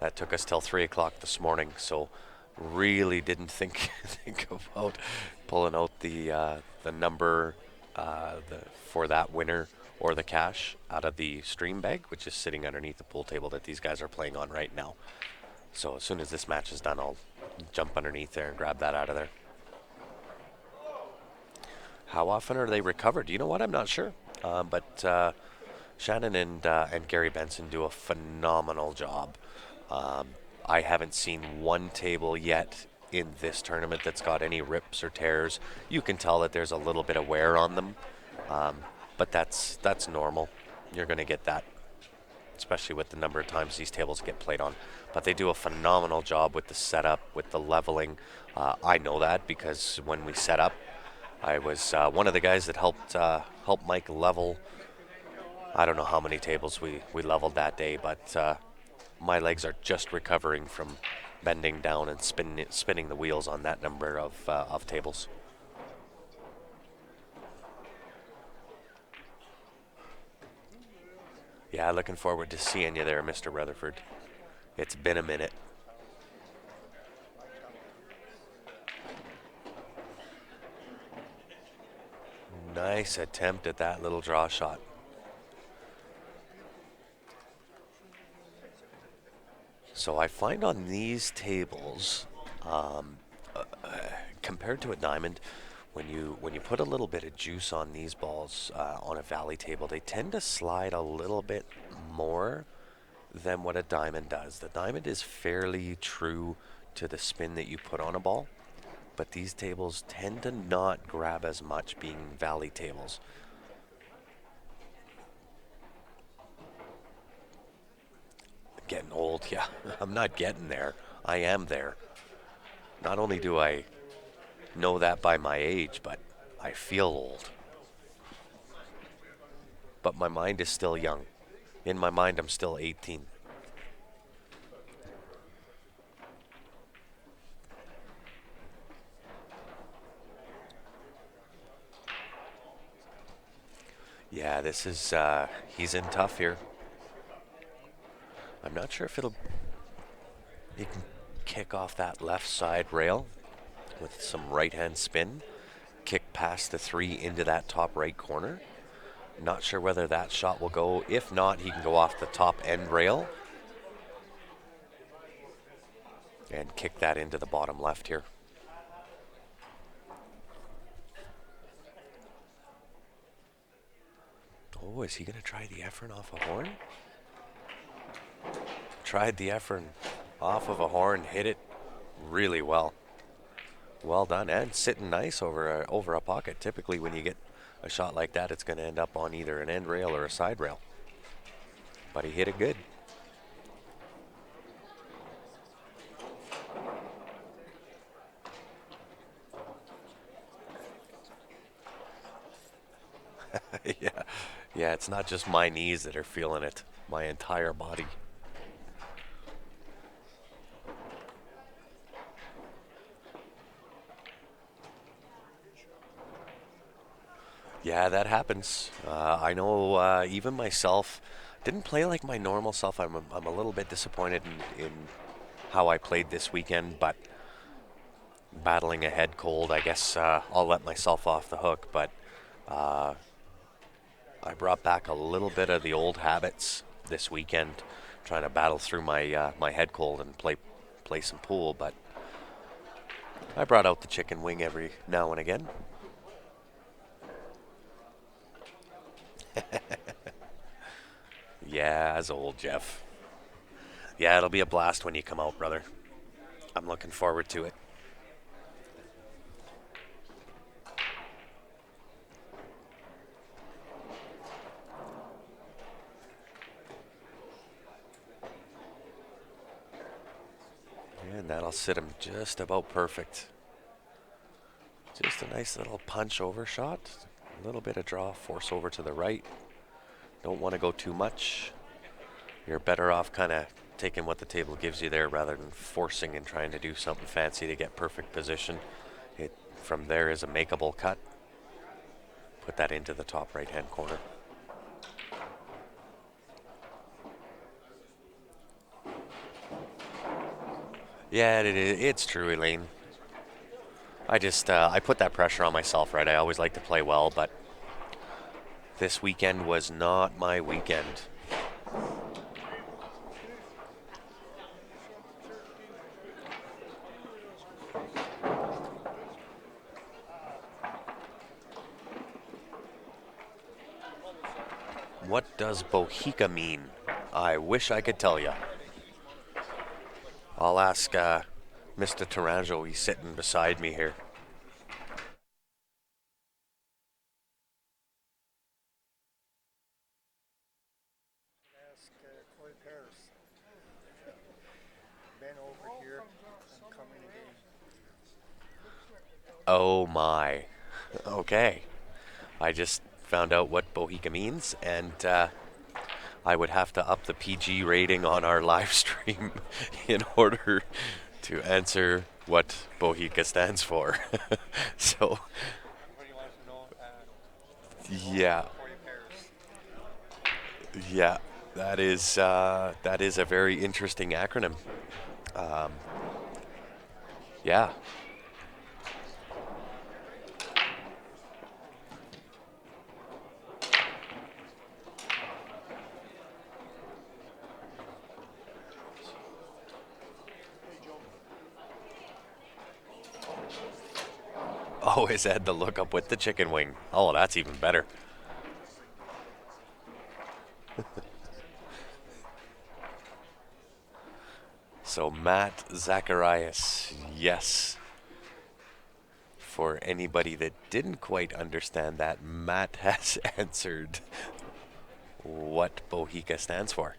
That took us till 3 o'clock this morning, so really didn't think think about pulling out the number for that winner or the cash out of the stream bag, which is sitting underneath the pool table that these guys are playing on right now. So as soon as this match is done, I'll jump underneath there and grab that out of there. How often are they recovered? You know what? I'm not sure. But Shannon and Gary Benson do a phenomenal job. I haven't seen one table yet in this tournament that's got any rips or tears. You can tell that there's a little bit of wear on them, but that's normal. You're going to get that, especially with the number of times these tables get played on. But they do a phenomenal job with the setup, with the leveling. I know that because when we set up, I was one of the guys that helped Mike level. I don't know how many tables we leveled that day, but my legs are just recovering from bending down and spinning the wheels on that number of tables. Yeah, looking forward to seeing you there, Mr. Rutherford. It's been a minute. Nice attempt at that little draw shot. So I find on these tables, compared to a diamond, when you put a little bit of juice on these balls on a valley table, they tend to slide a little bit more than what a diamond does. The diamond is fairly true to the spin that you put on a ball, but these tables tend to not grab as much, being valley tables. Getting old, yeah. I'm not getting there. I am there. Not only do I know that by my age, but I feel old. But my mind is still young. In my mind, I'm still 18. Yeah, this is, he's in tough here. I'm not sure if he can kick off that left side rail with some right-hand spin, kick past the 3 into that top right corner. Not sure whether that shot will go. If not, he can go off the top end rail and kick that into the bottom left here. Oh, is he going to try the Efren off a horn? Tried the Efren off of a horn, hit it really well. Well done, and sitting nice over a pocket. Typically when you get a shot like that, it's going to end up on either an end rail or a side rail. But he hit it good. Yeah, it's not just my knees that are feeling it, my entire body. Yeah, that happens. I know even myself didn't play like my normal self. I'm a little bit disappointed in how I played this weekend, but battling a head cold, I guess I'll let myself off the hook. But I brought back a little bit of the old habits this weekend, trying to battle through my my head cold and play some pool. But I brought out the chicken wing every now and again. Yeah, as old, Jeff. Yeah, it'll be a blast when you come out, brother. I'm looking forward to it. And that'll sit him just about perfect. Just a nice little punch over shot. A little bit of draw, force over to the right. Don't want to go too much. You're better off kind of taking what the table gives you there rather than forcing and trying to do something fancy to get perfect position. It from there is a makeable cut. Put that into the top right-hand corner. Yeah, it's true, Elaine. I put that pressure on myself, right? I always like to play well, but this weekend was not my weekend. What does Bohica mean? I wish I could tell you. I'll ask Mr. Taranjo. He's sitting beside me here. Ask Corey Paris. Been over here. I'm coming again. Oh my. Okay. I just found out what Bohica means, and I would have to up the PG rating on our live stream in order to answer what Bohica stands for. So, What do you want to know? yeah, Corey Paris. yeah, that is a very interesting acronym. Yeah. Always had to look up with the chicken wing. Oh, that's even better. So Matt Zacharias, yes. For anybody that didn't quite understand that, Matt has answered what Bohica stands for.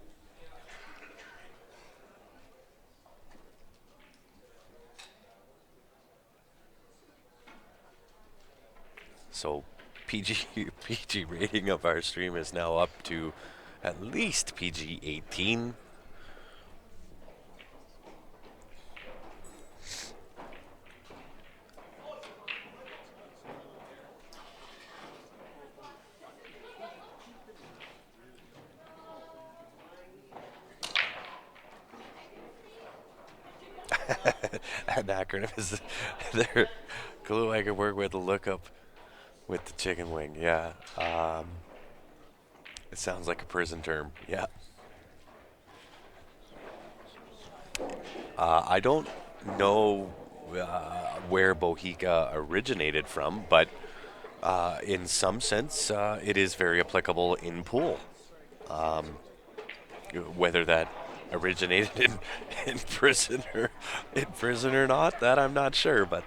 So PG rating of our stream is now up to at least PG 18. An acronym is there. Clue I could work with the lookup with the chicken wing. Yeah. It sounds like a prison term. Yeah. I don't know where Bohica originated from, but in some sense, it is very applicable in pool. Whether that originated in prison or not, that I'm not sure. But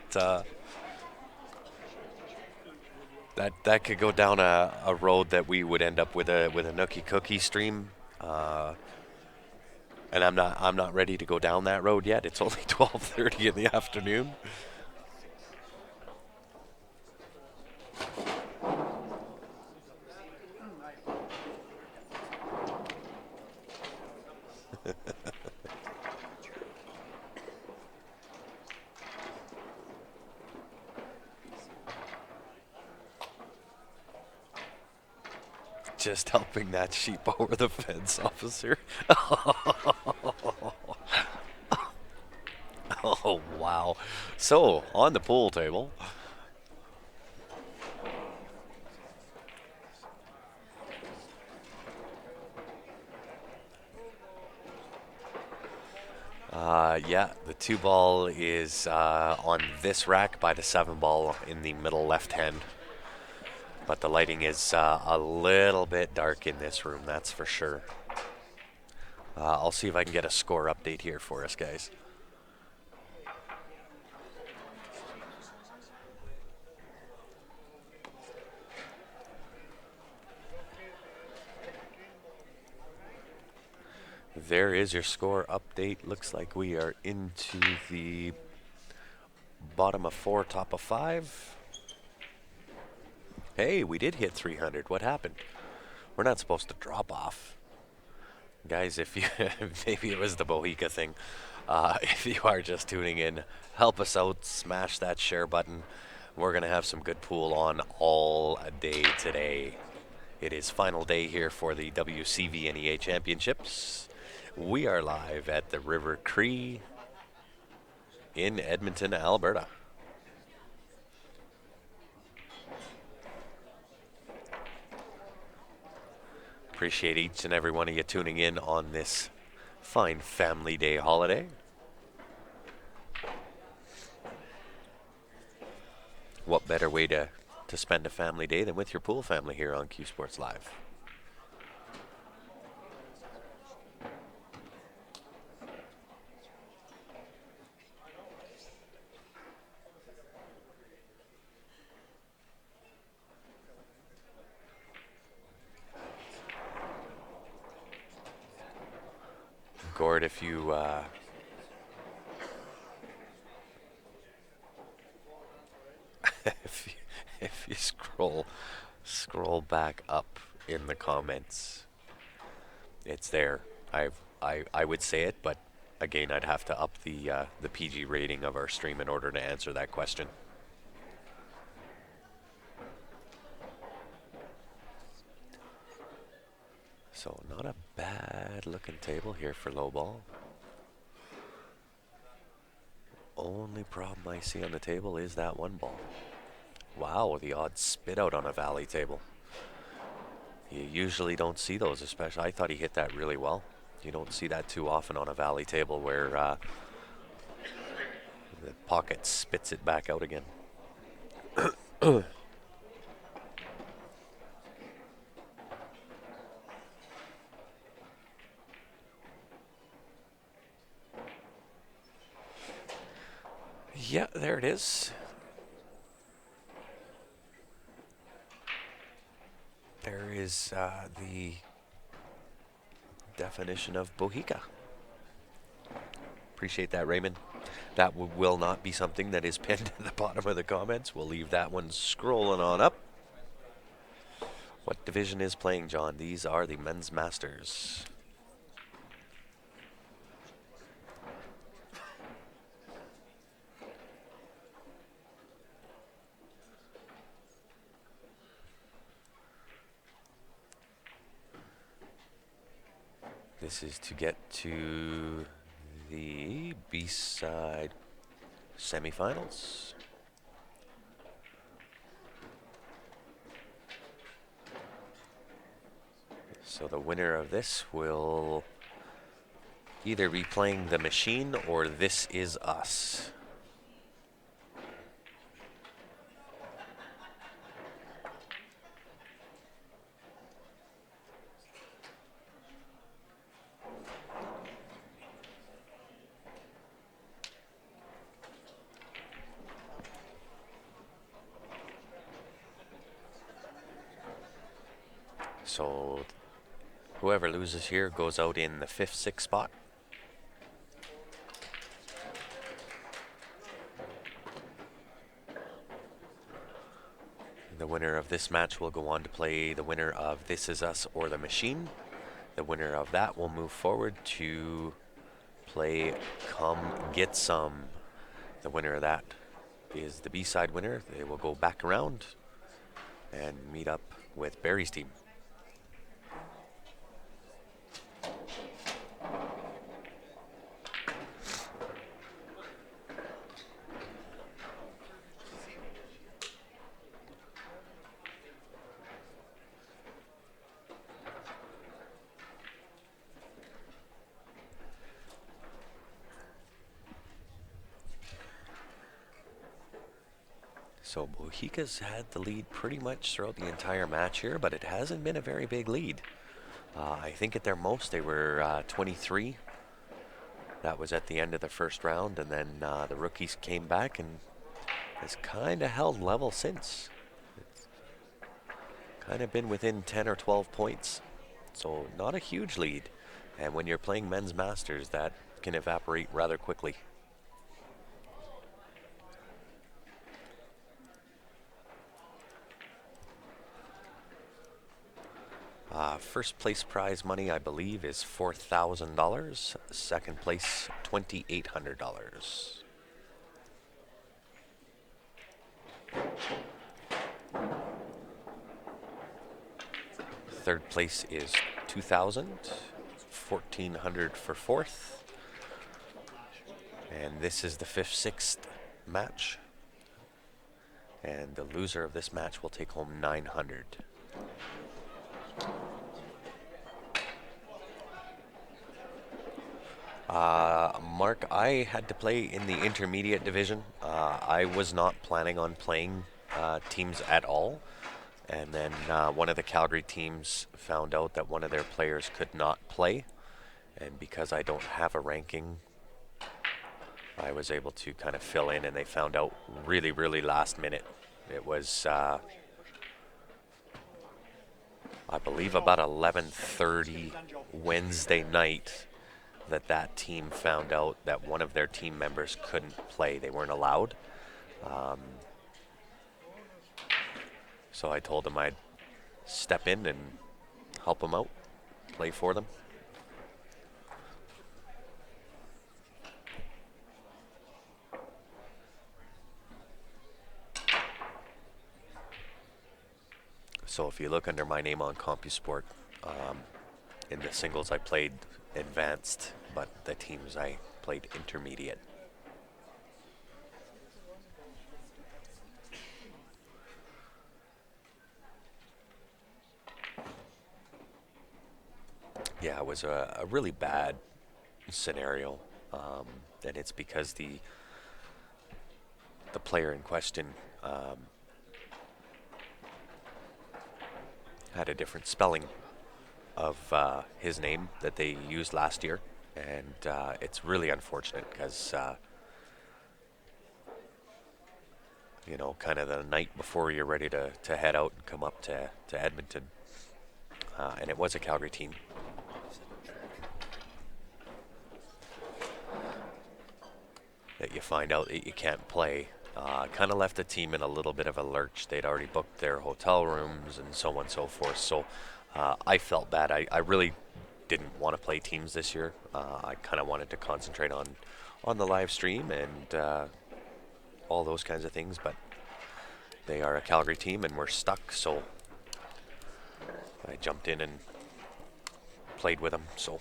that could go down a road that we would end up with a nookie cookie stream. And I'm not ready to go down that road yet. It's only 12:30 in the afternoon. Just helping that sheep over the fence, officer. Oh, wow. So, on the pool table. Yeah, the 2 ball is on this rack by the 7 ball in the middle left hand. But the lighting is a little bit dark in this room, that's for sure. I'll see if I can get a score update here for us, guys. There is your score update. Looks like we are into the bottom of 4, top of 5. Hey, we did hit 300. What happened? We're not supposed to drop off. Guys, if you maybe it was the Bohica thing. If you are just tuning in, help us out. Smash that share button. We're gonna have some good pool on all day today. It is final day here for the WCVNEA Championships. We are live at the River Cree in Edmonton, Alberta. Appreciate each and every one of you tuning in on this fine Family Day holiday. What better way to spend a family day than with your pool family here on Q Sports Live? Gord, if you if you, if you scroll back up in the comments, it's there. I would say it, but again, I'd have to up the PG rating of our stream in order to answer that question. So not a bad looking table here for low ball. Only problem I see on the table is that one ball. Wow, the odd spit out on a valley table. You usually don't see those, especially. I thought he hit that really well. You don't see that too often on a valley table where the pocket spits it back out again. Yeah, there it is. There is the definition of Bohica. Appreciate that, Raymond. That will not be something that is pinned at the bottom of the comments. We'll leave that one scrolling on up. What division is playing, John? These are the men's masters. This is to get to the B-side semifinals. So the winner of this will either be playing the Machine or This Is Us. So whoever loses here goes out in the 5th, 6th spot. The winner of this match will go on to play the winner of This Is Us or the Machine. The winner of that will move forward to play Come Get Some. The winner of that is the B-side winner. They will go back around and meet up with Barry's team. So Bohica's had the lead pretty much throughout the entire match here, but it hasn't been a very big lead. I think at their most they were 23. That was at the end of the first round, and then the rookies came back and has kind of held level since. It's kind of been within 10 or 12 points. So not a huge lead. And when you're playing men's masters, that can evaporate rather quickly. First place prize money, I believe, is $4,000. Second place, $2,800. Third place is 2,000, 1,400 for fourth. And this is the fifth, sixth match. And the loser of this match will take home 900. Mark, I had to play in the intermediate division. I was not planning on playing teams at all. And then one of the Calgary teams found out that one of their players could not play. And because I don't have a ranking, I was able to kind of fill in, and they found out really, really last minute. It was, I believe, about 11:30 Wednesday night that team found out that one of their team members couldn't play. They weren't allowed. So I told them I'd step in and help them out, play for them. So if you look under my name on CompuSport, in the singles I played advanced, but the teams I played intermediate. Yeah, it was a really bad scenario, and it's because the player in question had a different spelling of his name that they used last year, and it's really unfortunate because you know, kind of the night before you're ready to head out and come up to Edmonton, and it was a Calgary team. That you find out that you can't play. Kind of left the team in a little bit of a lurch. They'd already booked their hotel rooms and so on and so forth. So I felt bad. I really didn't want to play teams this year. I kind of wanted to concentrate on the live stream and all those kinds of things. But they are a Calgary team and we're stuck. So I jumped in and played with them. So.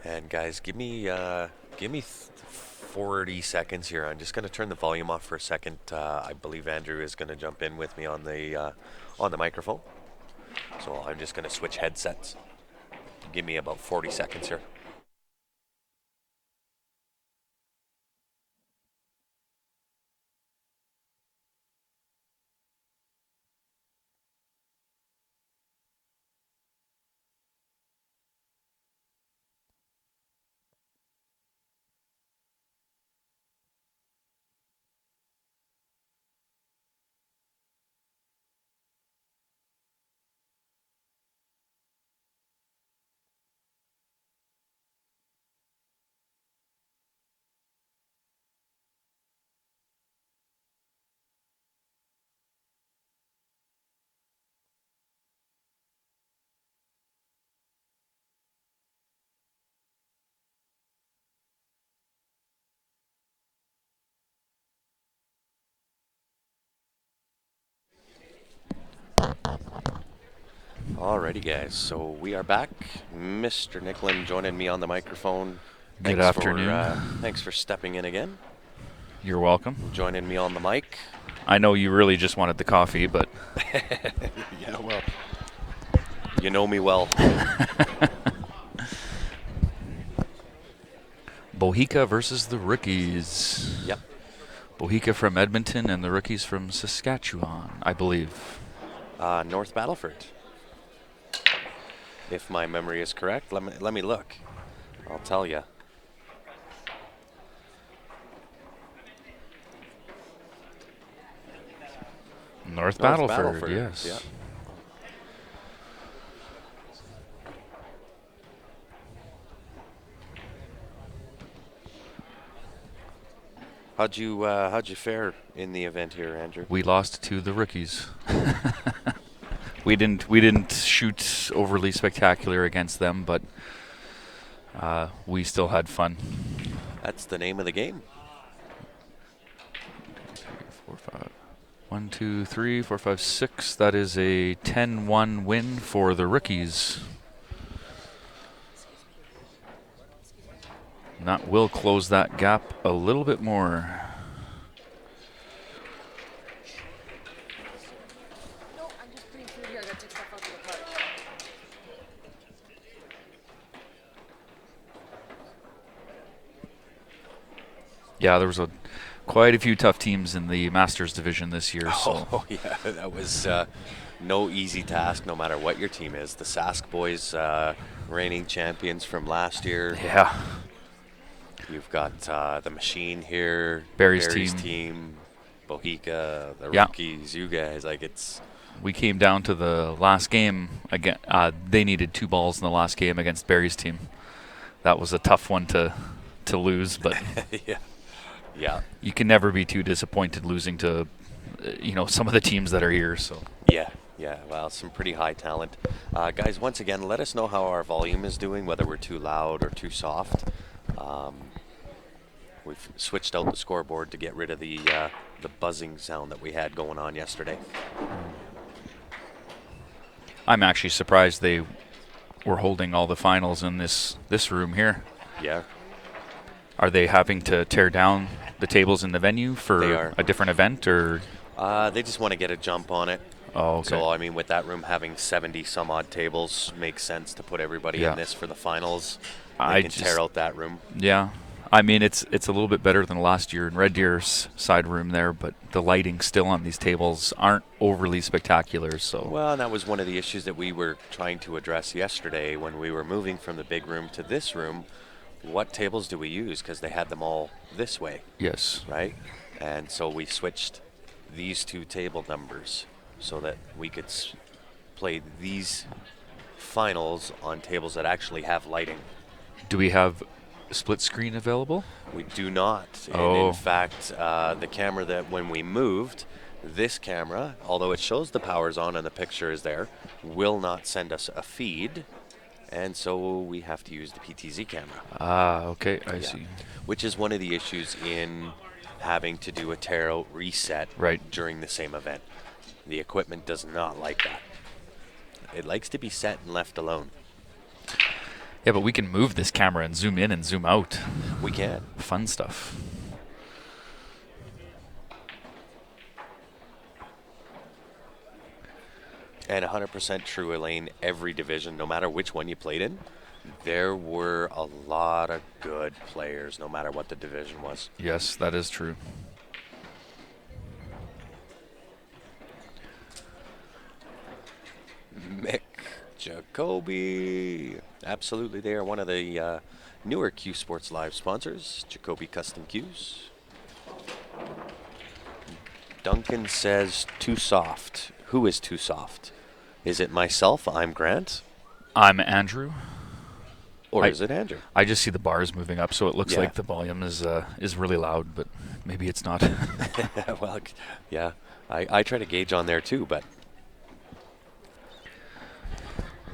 And guys, give me 40 seconds here. I'm just going to turn the volume off for a second. I believe Andrew is going to jump in with me on the microphone. So I'm just going to switch headsets. Give me about 40 seconds here. Alrighty, guys. So we are back. Mr. Nicklin joining me on the microphone. Good afternoon. Thanks for stepping in again. You're welcome. Joining me on the mic. I know you really just wanted the coffee, but Yeah, well, you know me well. Boha versus the Rookies. Yep. Boha from Edmonton and the Rookies from Saskatchewan, I believe. North Battleford. If my memory is correct, let me look. I'll tell you. North Battleford, yes. Yeah. How'd you fare in the event here, Andrew? We lost to the rookies. We didn't shoot overly spectacular against them, but we still had fun. That's the name of the game. 4, 5. 1, 2, 3, 4, 5, 6. That is a 10-1 win for the rookies. And that will close that gap a little bit more. No, I'm just putting food here. I gotta take stuff out of the cart. Yeah, there was quite a few tough teams in the Masters division this year. So Oh, yeah, that was no easy task, no matter what your team is. The Sask boys, reigning champions from last year. yeah, You've got the Machine here, Barry's team, Bohica, the Yeah. rookies, you guys. Like it's we came down to the last game again. They needed 2 balls in the last game against Barry's team. That was a tough one to lose, but yeah, you can never be too disappointed losing to some of the teams that are here. So yeah. Well, some pretty high talent, guys. Once again, let us know how our volume is doing, whether we're too loud or too soft. We've switched out the scoreboard to get rid of the buzzing sound that we had going on yesterday. I'm actually surprised they were holding all the finals in this room here. Yeah, Are they having to tear down the tables in the venue They for are. a different event, or? they just want to get a jump on it. Oh, okay. So, I mean, with that room having 70 some odd tables, makes sense to put everybody Yeah. in this for the finals. I They can just- tear out that room. Yeah. I mean, it's a little bit better than last year in Red Deer's side room there, but the lighting still on these tables aren't overly spectacular. So Well, and that was one of the issues that we were trying to address yesterday when we were moving from the big room to this room. What tables do we use? Because they had them all this way, yes, right? And so we switched these 2 table numbers so that we could play these finals on tables that actually have lighting. do we have split screen available? We do not. And Oh. in fact, the camera that when we moved, this camera, although it shows the power's on and the picture is there, will not send us a feed. And so we have to use the PTZ camera, Okay, I Yeah. see. which is one of the issues in having to do a tear out reset Right. during the same event. The equipment does not like that. It likes to be set and left alone. Yeah, but we can move this camera and zoom in and zoom out. We can. Fun stuff. And 100% true, Elaine, every division, no matter which one you played in, there were a lot of good players, no matter what the division was. Yes, that is true. Mick, Jocobe, absolutely, they are one of the newer Q Sports Live sponsors, Jocobe Custom Qs. Duncan says, too soft. Who is too soft? Is it myself? I'm Grant? I'm Andrew. Or I- is it Andrew? I just see the bars moving up, so it looks Yeah. like the volume is really loud, but maybe it's not. Well, yeah, I try to gauge on there too, but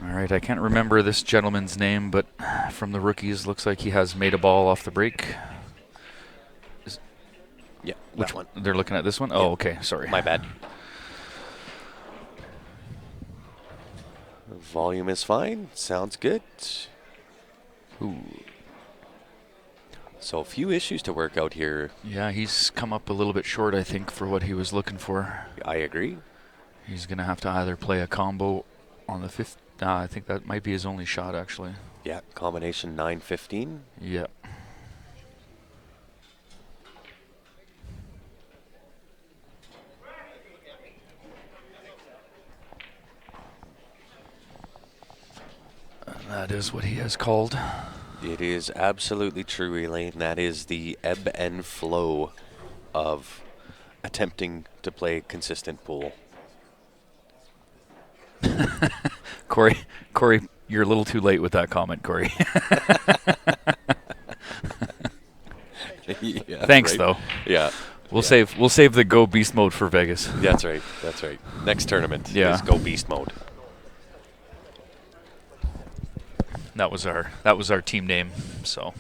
All right, I can't remember this gentleman's name, but from the rookies, looks like he has made a ball off the break. yeah, Which that one. They're looking at this one? Oh, okay, sorry. My bad. Volume is fine. Sounds good. Ooh. So a few issues to work out here. Yeah, he's come up a little bit short, I think, for what he was looking for. I agree. He's going to have to either play a combo on the fifth. I think that might be his only shot, actually. Yeah, combination 9-15. Yeah. And that is what he has called. It is absolutely true, Elaine. That is the ebb and flow of attempting to play consistent pool. Corey, you're a little too late with that comment, Corey. Yeah, Thanks right? though. Yeah. We'll save the Go Beast mode for Vegas. That's right. That's right. Next tournament Yeah. is Go Beast mode. That was our team name. So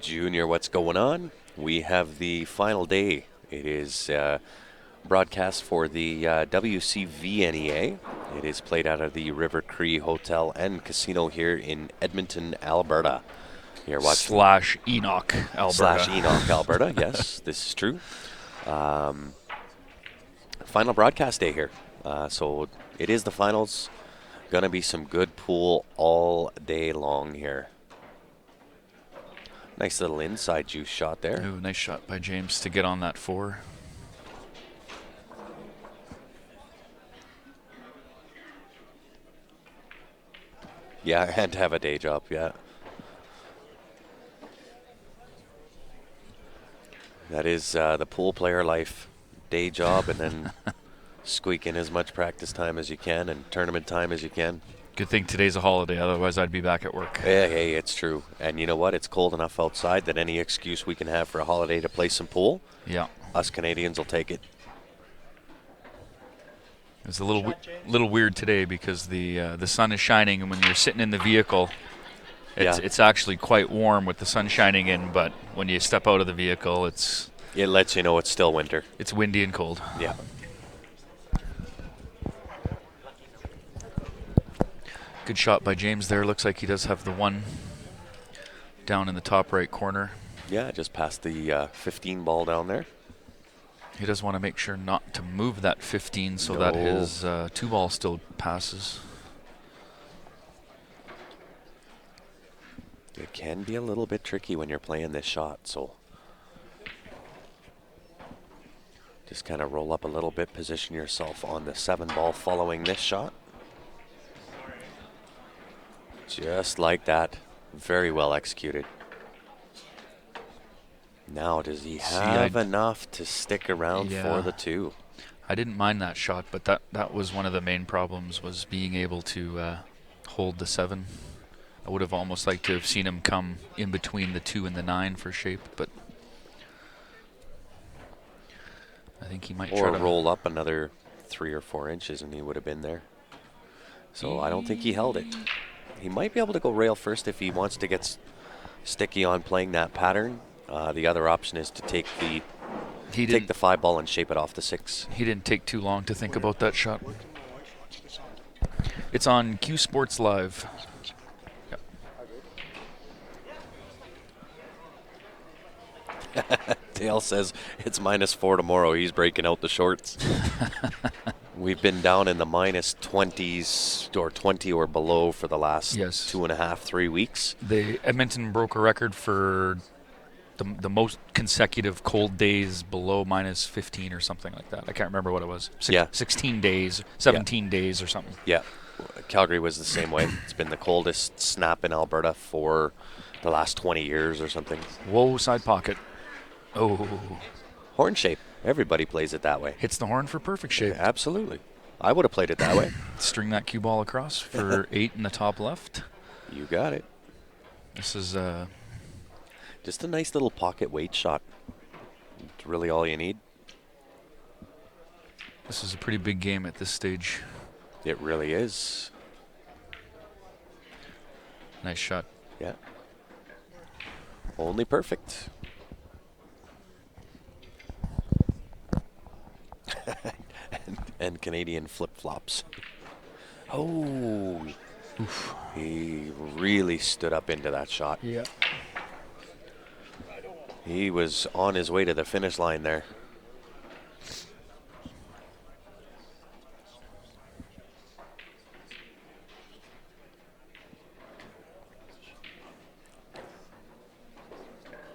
Junior, what's going on? We have the final day. It is broadcast for the WCVNEA. It is played out of the River Cree Hotel and Casino here in Edmonton, Alberta. You're watching / Enoch, Alberta. / Enoch, Alberta. Yes, this is true. Final broadcast day here. So it is the finals. Gonna be some good pool all day long here. Nice little inside juice shot there. Ooh, nice shot by James to get on that 4. Yeah, and to have a day job, yeah. That is the pool player life. Day job and then squeak in as much practice time as you can and tournament time as you can. Good thing today's a holiday, otherwise I'd be back at work. Hey, it's true. And you know what? It's cold enough outside that any excuse we can have for a holiday to play some pool, Yeah. us Canadians will take it. It's a little weird today because the sun is shining, and when you're sitting in the vehicle, it's actually quite warm with the sun shining in. But when you step out of the vehicle, it lets you know it's still winter. It's windy and cold. Yeah. Good shot by James there. Looks like he does have the 1 down in the top right corner. Yeah, just past the 15 ball down there. He does want to make sure not to move that 15 so that his 2 ball still passes. It can be a little bit tricky when you're playing this shot, so just kind of roll up a little bit, position yourself on the 7 ball following this shot. Just like that. Very well executed. Now, does he have enough to stick around for the 2? I didn't mind that shot, but that was one of the main problems, was being able to hold the 7. I would have almost liked to have seen him come in between the 2 and the 9 for shape, but I think he might try to roll up another 3 or 4 inches and he would have been there. So I don't think he held it. He might be able to go rail first if he wants to get sticky on playing that pattern. The other option is to take the 5 ball and shape it off the 6. He didn't take too long to think about that shot. It's on Q Sports Live. Yep. Dale says it's -4 tomorrow. He's breaking out the shorts. We've been down in the -20s or 20 or below for the last 2.5, 3 weeks. Edmonton broke a record for the most consecutive cold days below -15 or something like that. I can't remember what it was. 16 days, 17 days or something. Yeah. Calgary was the same way. It's been the coldest snap in Alberta for the last 20 years or something. Whoa, side pocket. Oh. Horn shape. Everybody plays it that way. Hits the horn for perfect shape. Yeah, absolutely. I would have played it that way. String that cue ball across for 8 in the top left. You got it. This is just a nice little pocket weight shot. It's really all you need. This is a pretty big game at this stage. It really is. Nice shot. Yeah. Only perfect. and Canadian flip-flops. Oh. Oof. He really stood up into that shot. Yeah. He was on his way to the finish line there.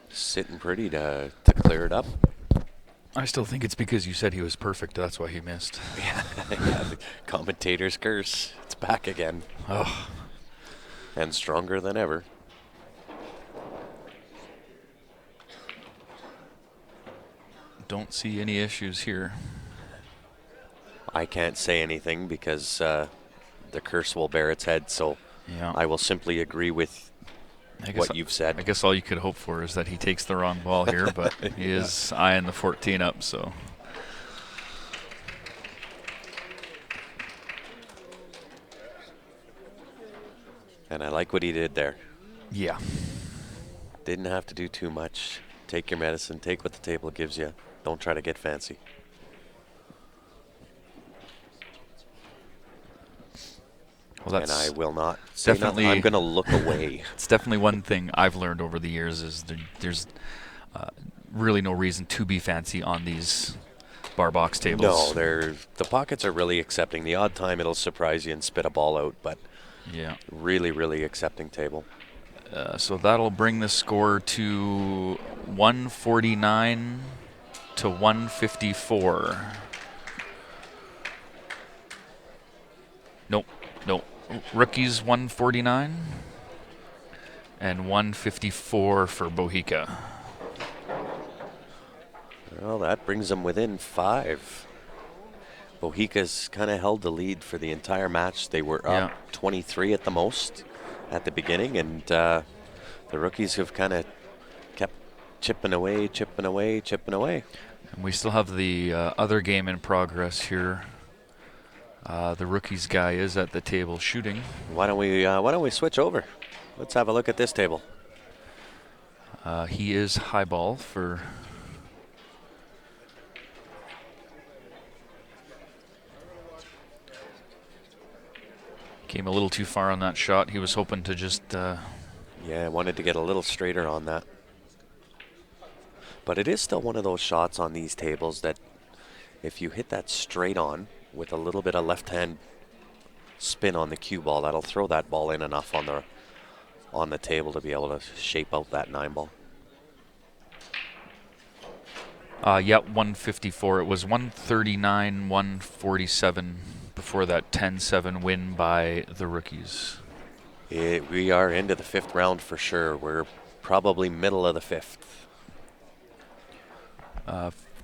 Sitting pretty to clear it up. I still think it's because you said he was perfect. That's why he missed. Yeah, the commentator's curse. It's back again. Oh. And stronger than ever. Don't see any issues here. I can't say anything because the curse will bear its head, so Yeah. I will simply agree with what you've said. I guess all you could hope for is that he takes the wrong ball here, but he is eyeing the 14 up, so. And I like what he did there. Yeah. Didn't have to do too much. Take your medicine. Take what the table gives you. Don't try to get fancy. Well, And I will not say definitely. nothing. I'm going to look away. It's definitely one thing I've learned over the years is there's really no reason to be fancy on these bar box tables. No, the pockets are really accepting. The odd time it'll surprise you and spit a ball out, but Yeah. really, really accepting table. So that'll bring the score to 149 to 154. Nope. Rookies 149 and 154 for Bohica. Well, that brings them within 5. Bohica's kind of held the lead for the entire match. They were up 23 at the most at the beginning, and the rookies have kind of kept chipping away. And we still have the other game in progress here. The rookies guy is at the table shooting. Why don't we switch over? Let's have a look at this table. He is high ball for. Came a little too far on that shot. He was hoping to just. Yeah, I wanted to get a little straighter on that. But it is still one of those shots on these tables that if you hit that straight on with a little bit of left-hand spin on the cue ball, that'll throw that ball in enough on the table to be able to shape out that 9 ball. 154. It was 139, 147 before that 10-7 win by the rookies. We are into the 5th round for sure. We're probably middle of the 5th.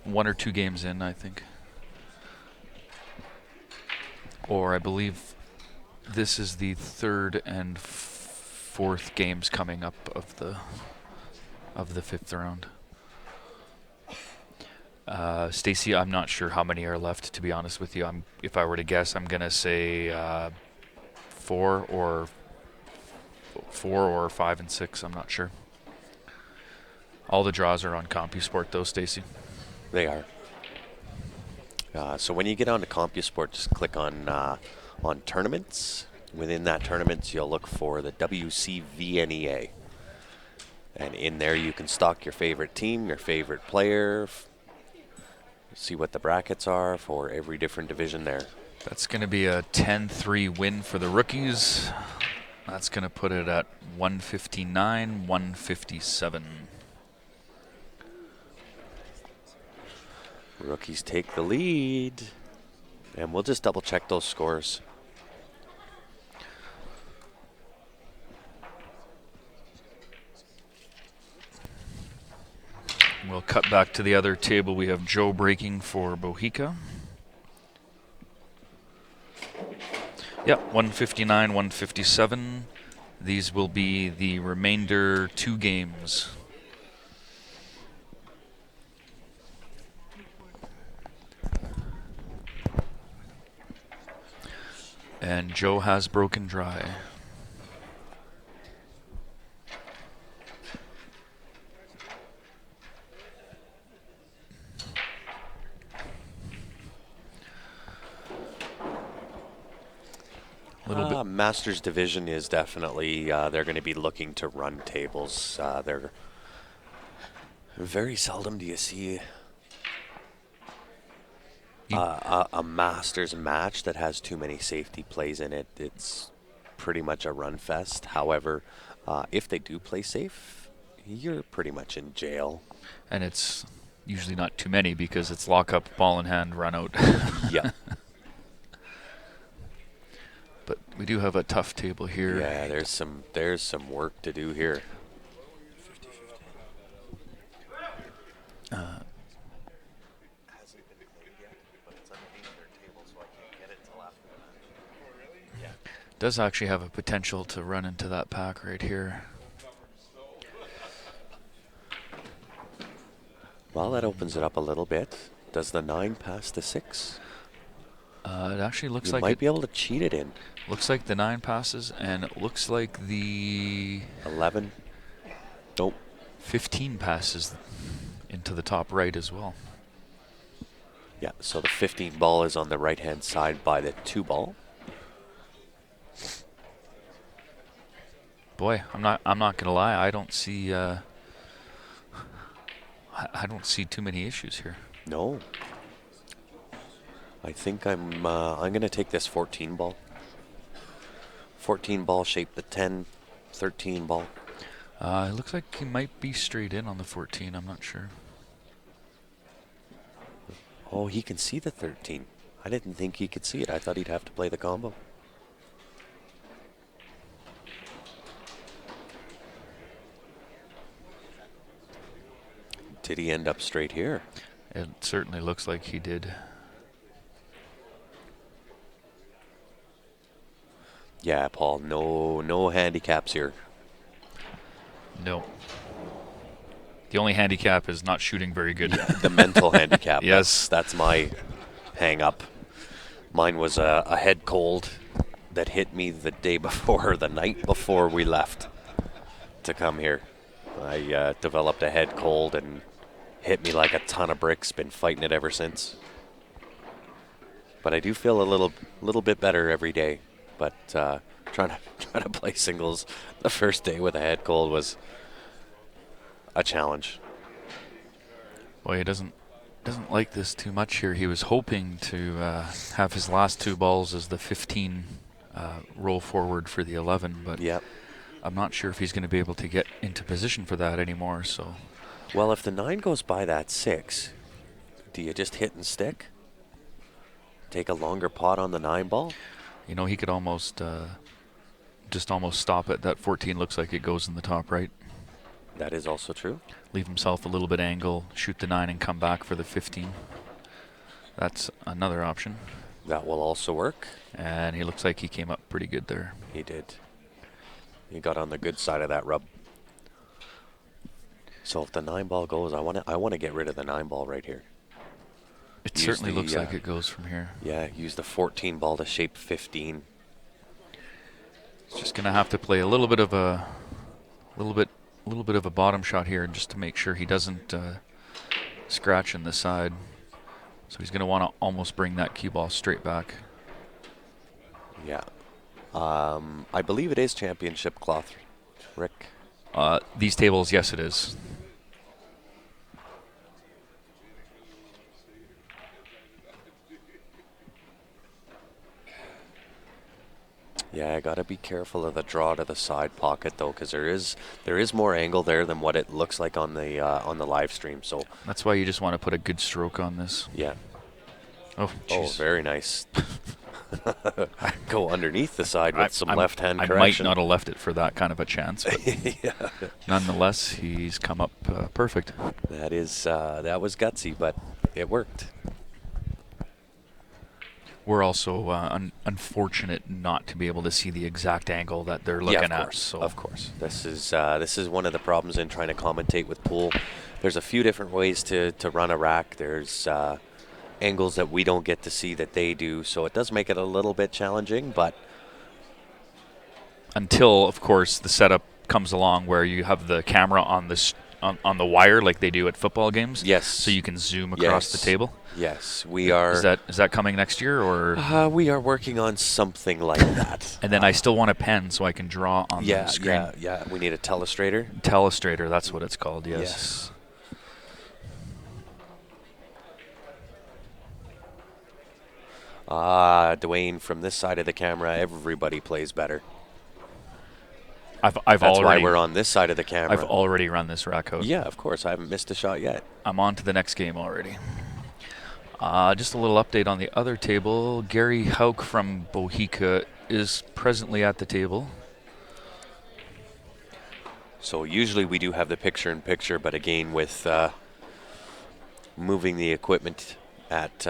1 or 2 games in, I think. Or I believe this is the 3rd and 4th games coming up of the 5th round. Stacy, I'm not sure how many are left, to be honest with you. If I were to guess, I'm gonna say 4 or 5 and 6. I'm not sure. All the draws are on CompuSport, though, Stacy. They are. So when you get onto CompuSport, just click on tournaments. Within that tournaments, you'll look for the WC VNEA. And in there, you can stock your favorite team, your favorite player, see what the brackets are for every different division there. That's going to be a 10-3 win for the rookies. That's going to put it at 159, 157. Rookies take the lead. And we'll just double check those scores. We'll cut back to the other table. We have Joe breaking for Bohica. Yeah, 159, 157. These will be the remainder 2 games. And Joe has broken dry. Masters division is definitely, they're going to be looking to run tables. They're very seldom do you see a Masters match that has too many safety plays in it. It's pretty much a run fest. However, if they do play safe, you're pretty much in jail. And it's usually not too many because it's lock up, ball in hand, run out. Yeah. But we do have a tough table here. Yeah, there's some work to do here. Does actually have a potential to run into that pack right here. Well, that opens it up a little bit. Does the 9 pass the 6? It actually looks You like might it be able to cheat it in. looks like the 9 passes, and it looks like the 11. Nope. 15 passes into the top right as well. Yeah, so the 15 ball is on the right-hand side by the 2 ball. Boy, I'm not gonna lie. I don't see I don't see too many issues here. No. I think I'm going to take this 14 ball. 14 ball shape the 10, 13 ball. It looks like he might be straight in on the 14. I'm not sure. Oh, he can see the 13. I didn't think he could see it. I thought he'd have to play the combo. Did he end up straight here? It certainly looks like he did. Yeah, Paul, no handicaps here. No. The only handicap is not shooting very good. The mental handicap. Yes. That's my hang up. Mine was a head cold that hit me the day before, the night before we left to come here. I developed a head cold and hit me like a ton of bricks. Been fighting it ever since. But I do feel a little bit better every day. But trying to play singles the first day with a head cold was a challenge. Boy, he doesn't like this too much here. He was hoping to have his last 2 balls as the 15 roll forward for the 11, but Yep. I'm not sure if he's going to be able to get into position for that anymore. So, Well, if the 9 goes by that 6, do you just hit and stick? Take a longer pot on the 9 ball? you know, he could almost just almost stop it. That 14 looks like it goes in the top right. That is also true. Leave himself a little bit angle, shoot the 9 and come back for the 15. That's another option. That will also work. And he looks like he came up pretty good there. He did. He got on the good side of that rub. So if the 9 ball goes, I want to get rid of the 9 ball right here. It Use certainly the, looks like it goes from here. Yeah, use the 14 ball to shape 15. He's just gonna have to play a little bit of a bottom shot here, just to make sure he doesn't scratch in the side. So he's gonna want to almost bring that cue ball straight back. Yeah. I believe it is championship cloth, Rick. These tables, yes, it is. Yeah, I gotta be careful of the draw to the side pocket though, because there is more angle there than what it looks like on the live stream. So That's why you just want to put a good stroke on this. yeah. Oh, Oh, jeez. very nice. Go underneath the side with some left-hand I correction. might not have left it for that kind of a chance, but Yeah. nonetheless, he's come up perfect. That was gutsy, but it worked. We're also unfortunate not to be able to see the exact angle that they're looking of at. course, So of course. This is one of the problems in trying to commentate with pool. There's a few different ways to run a rack. There's angles that we don't get to see that they do, so it does make it a little bit challenging, but until, of course, the setup comes along where you have the camera on this on the wire like they do at football games. Yes. So you can zoom across the table. Yes, we are. Is that coming next year, or? We are working on something like that. And then I still want a pen so I can draw on the screen. Yeah. We need a telestrator. Telestrator, that's what it's called. Yes. Yes. Dwayne, from this side of the camera, everybody plays better. I've That's already. why we're on this side of the camera. I've already run this rack out. Yeah, of course. I haven't missed a shot yet. I'm on to the next game already. Just a little update on the other table. Gary Hauk from Bohica is presently at the table. So usually we do have the picture-in-picture, but again, with moving the equipment at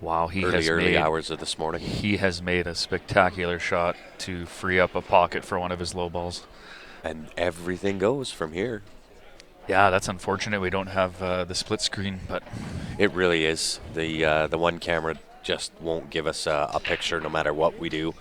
Wow, early hours of this morning. he has made a spectacular shot to free up a pocket for one of his low balls. And everything goes from here. Yeah, that's unfortunate. We don't have the split screen, but It really is. The one camera just won't give us a picture no matter what we do.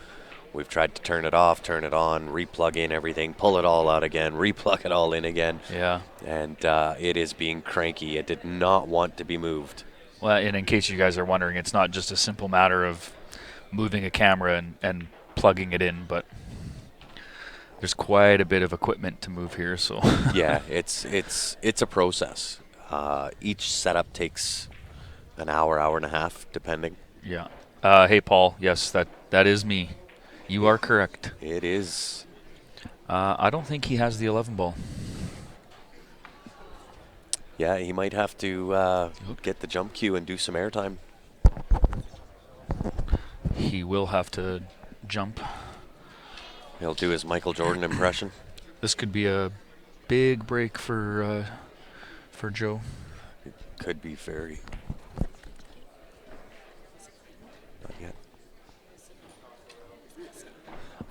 We've tried to turn it off, turn it on, replug in everything, pull it all out again, replug it all in again. yeah. And it is being cranky. It did not want to be moved. Well, and in case you guys are wondering, it's not just a simple matter of moving a camera and plugging it in, but there's quite a bit of equipment to move here. So Yeah, it's a process. Each setup takes an hour, hour and a half, depending. yeah. Hey, Paul. Yes, that is me. You are correct. It is. I don't think he has the 11 ball. Yeah, he might have to get the jump cue and do some airtime. He will have to jump. He'll do his Michael Jordan impression. This could be a big break for Joe. Could be very. Not yet.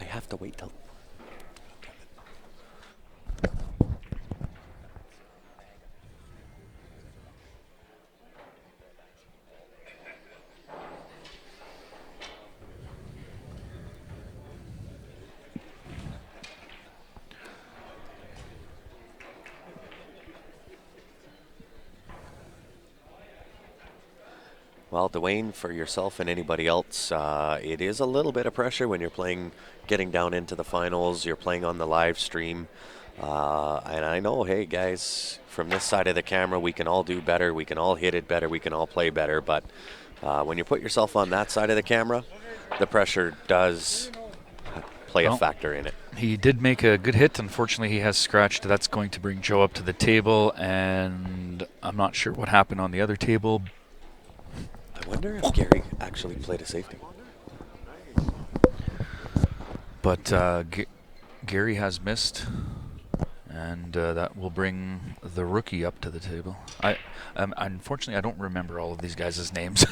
I have to wait till. Well, Dwayne, for yourself and anybody else, it is a little bit of pressure when you're playing, getting down into the finals. You're playing on the live stream. And I know, hey, guys, from this side of the camera, we can all do better. We can all hit it better. We can all play better. But when you put yourself on that side of the camera, the pressure does play a factor in it. He did make a good hit. Unfortunately, he has scratched. That's going to bring Joe up to the table, and I'm not sure what happened on the other table. I wonder if Gary actually played a safety. But Gary has missed, and that will bring the rookie up to the table. Unfortunately, I don't remember all of these guys' names.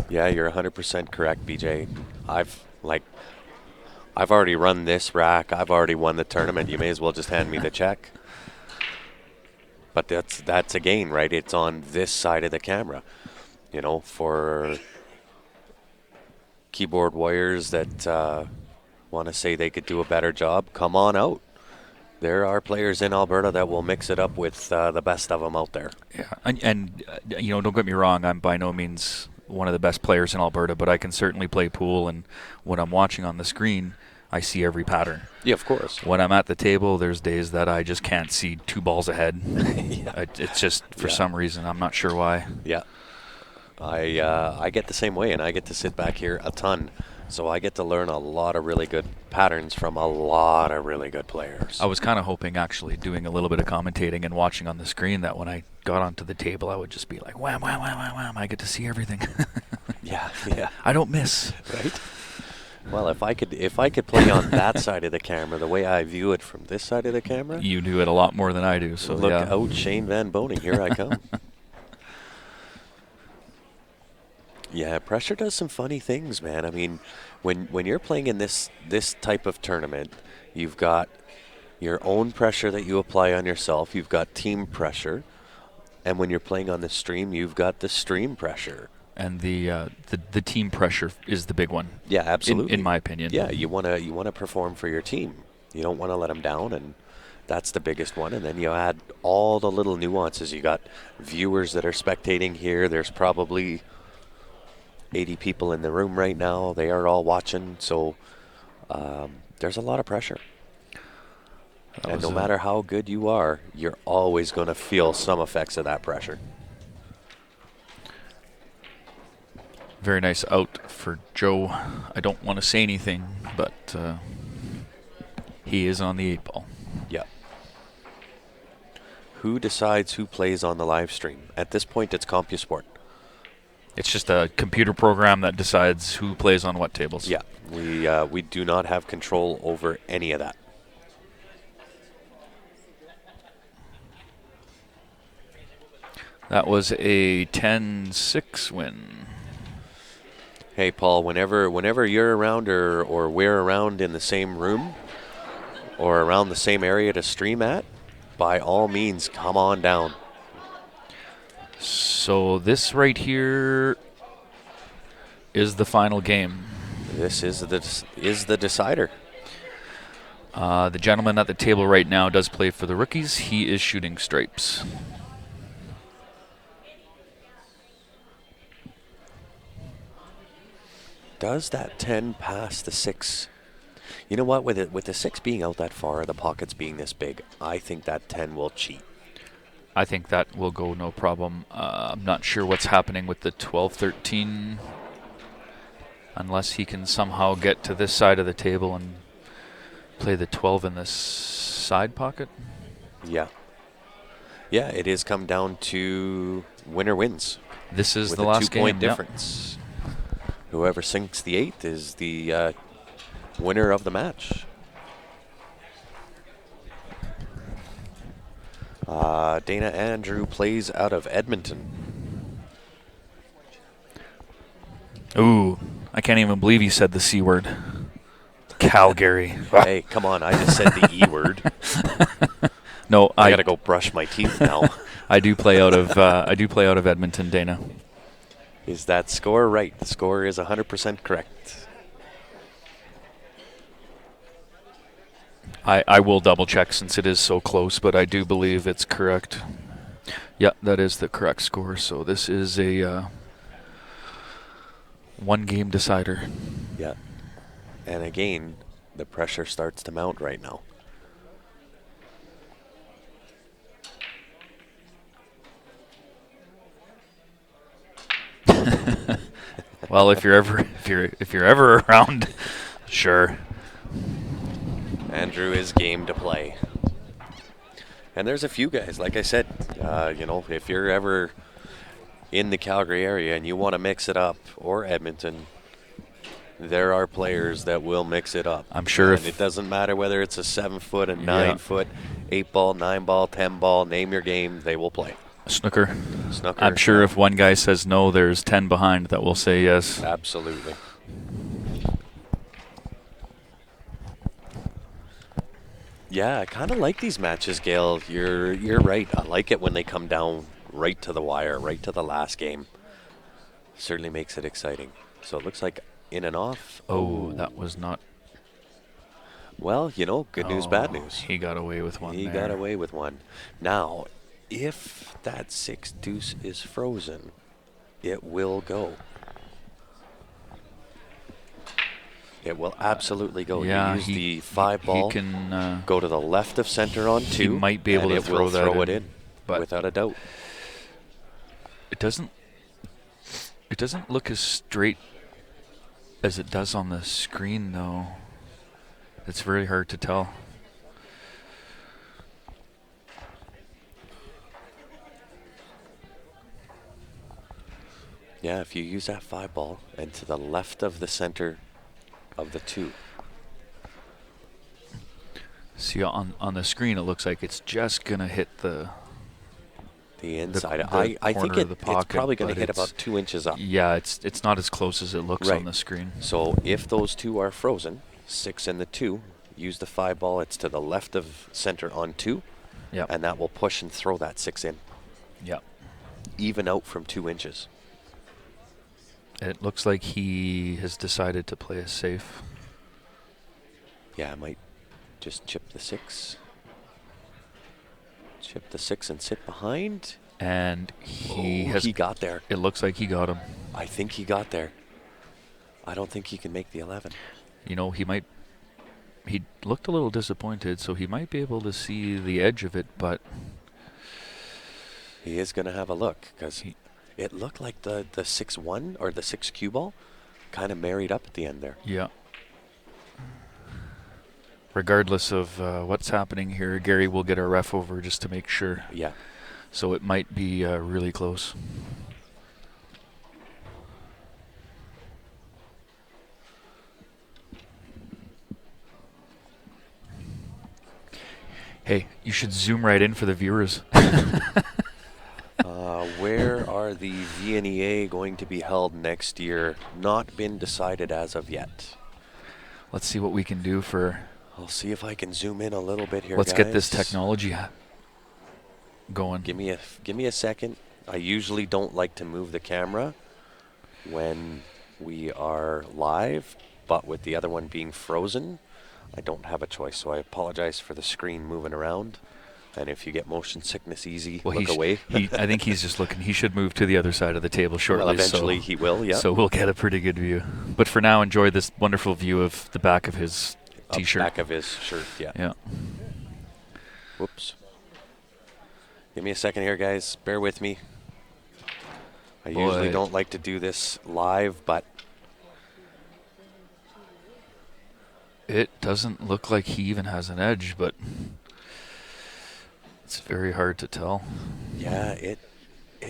Yeah, you're 100% correct, BJ. I've already run this rack. I've already won the tournament. You may as well just hand me the check. But that's a gain, right? It's on this side of the camera. You know, for keyboard warriors that want to say they could do a better job, come on out. There are players in Alberta that will mix it up with the best of them out there. Yeah, and you know, don't get me wrong. I'm by no means one of the best players in Alberta, but I can certainly play pool. And when I'm watching on the screen, I see every pattern. Yeah, of course. When I'm at the table, there's days that I just can't see two balls ahead. Yeah. It's just for some reason. I'm not sure why. Yeah. I get the same way, and I get to sit back here a ton. So I get to learn a lot of really good patterns from a lot of really good players. I was kind of hoping, actually, doing a little bit of commentating and watching on the screen, that when I got onto the table, I would just be like, wham, wham, wham, wham, wham. I get to see everything. Yeah. I don't miss. Right? Well, if I could play on that side of the camera the way I view it from this side of the camera, You do it a lot more than I do. So look yeah. out, Shane Van Boning, here I come. Yeah, pressure does some funny things, man. I mean, when you're playing in this type of tournament, you've got your own pressure that you apply on yourself. You've got team pressure, and when you're playing on the stream, you've got the stream pressure. And the team pressure is the big one. Yeah, absolutely. In my opinion. Yeah, you wanna perform for your team. You don't want to let them down, and that's the biggest one. And then you add all the little nuances. You got viewers that are spectating here. There's probably 80 people in the room right now. They are all watching, so there's a lot of pressure. And no matter how good you are, you're always going to feel some effects of that pressure. Very nice out for Joe. I don't want to say anything, but he is on the 8 ball. Yeah. Who decides who plays on the live stream? At this point, it's CompuSport. It's just a computer program that decides who plays on what tables. Yeah, we do not have control over any of that. That was a 10-6 win. Hey, Paul, whenever you're around or we're around in the same room or around the same area to stream at, by all means, come on down. So this right here is the final game. This is the decider. The gentleman at the table right now does play for the rookies. He is shooting stripes. Does that 10 pass the 6? You know what? With the 6 being out that far, the pockets being this big, I think that 10 will cheat. I think that will go no problem. I'm not sure what's happening with the 12-13, unless he can somehow get to this side of the table and play the 12 in this side pocket. Yeah. Yeah, it has come down to winner wins. This is with the a last 2-point game. difference. Whoever sinks the 8th is the winner of the match. Dana Andrew plays out of Edmonton. Ooh, I can't even believe he said the C word. Calgary. Hey, come on! I just said the E word. No, I gotta go brush my teeth now. I do play out of Edmonton, Dana. Is that score right? The score is 100% correct. I will double check since it is so close, but I do believe it's correct. Yeah, that is the correct score. So this is a one-game decider. Yeah. And again, the pressure starts to mount right now. Well, if you're ever around, sure. Andrew is game to play. And there's a few guys, like I said, if you're ever in the Calgary area and you want to mix it up, or Edmonton, there are players that will mix it up. I'm sure and it doesn't matter whether it's a 7-foot, a 9-foot, 8-ball, 9-ball, 10-ball, name your game, they will play. Snooker. Snooker. I'm sure if one guy says no, there's 10 behind that will say yes. Absolutely. Yeah, I kind of like these matches, Gail. You're right. I like it when they come down right to the wire, right to the last game. Certainly makes it exciting. So it looks like in and off. Oh, that was not. Well, good news, bad news. He got away with one. He there. got away with one. Now, if that 6 deuce is frozen, it will go. It will absolutely go. Yeah, you use the 5 ball. He can go to the left of center on 2. He might be able to throw that throw in, it in, but without a doubt. It doesn't look as straight as it does on the screen, though. It's very hard to tell. Yeah, if you use that 5 ball and to the left of the center of the 2. See, on the screen, it looks like it's just going to hit the inside. the I corner think of the pocket, it's probably going to but hit it's- about 2 inches up. Yeah, it's not as close as it looks Right. on the screen. So if those 2 are frozen, 6 and the 2, use the 5 ball. It's to the left of center on 2. Yep. And that will push and throw that 6 in. Yep. Even out from 2 inches. It looks like he has decided to play it safe. Yeah, I might just chip the 6. Chip the 6 and sit behind. And he got there. It looks like he got him. I think he got there. I don't think he can make the 11. He looked a little disappointed, so he might be able to see the edge of it, but he is going to have a look because it looked like the 6-1 or the 6 cue ball kind of married up at the end there. yeah. Regardless of what's happening here, Gary will get a ref over just to make sure. Yeah. So it might be really close. Hey, you should zoom right in for the viewers. the VNEA going to be held next year? Not been decided as of yet. Let's see what we can do for. I'll see if I can zoom in a little bit here, Let's guys. get this technology going. Give me a second. I usually don't like to move the camera when we are live, but with the other one being frozen, I don't have a choice. So I apologize for the screen moving around. And if you get motion sickness, look away. I think he's just looking. He should move to the other side of the table shortly. Well, eventually he will, yeah. So we'll get a pretty good view. But for now, enjoy this wonderful view of the back of his T-shirt. Back of his shirt, yeah. Yeah. Whoops. Give me a second here, guys. Bear with me. I usually don't like to do this live, but it doesn't look like he even has an edge, but it's very hard to tell. yeah, it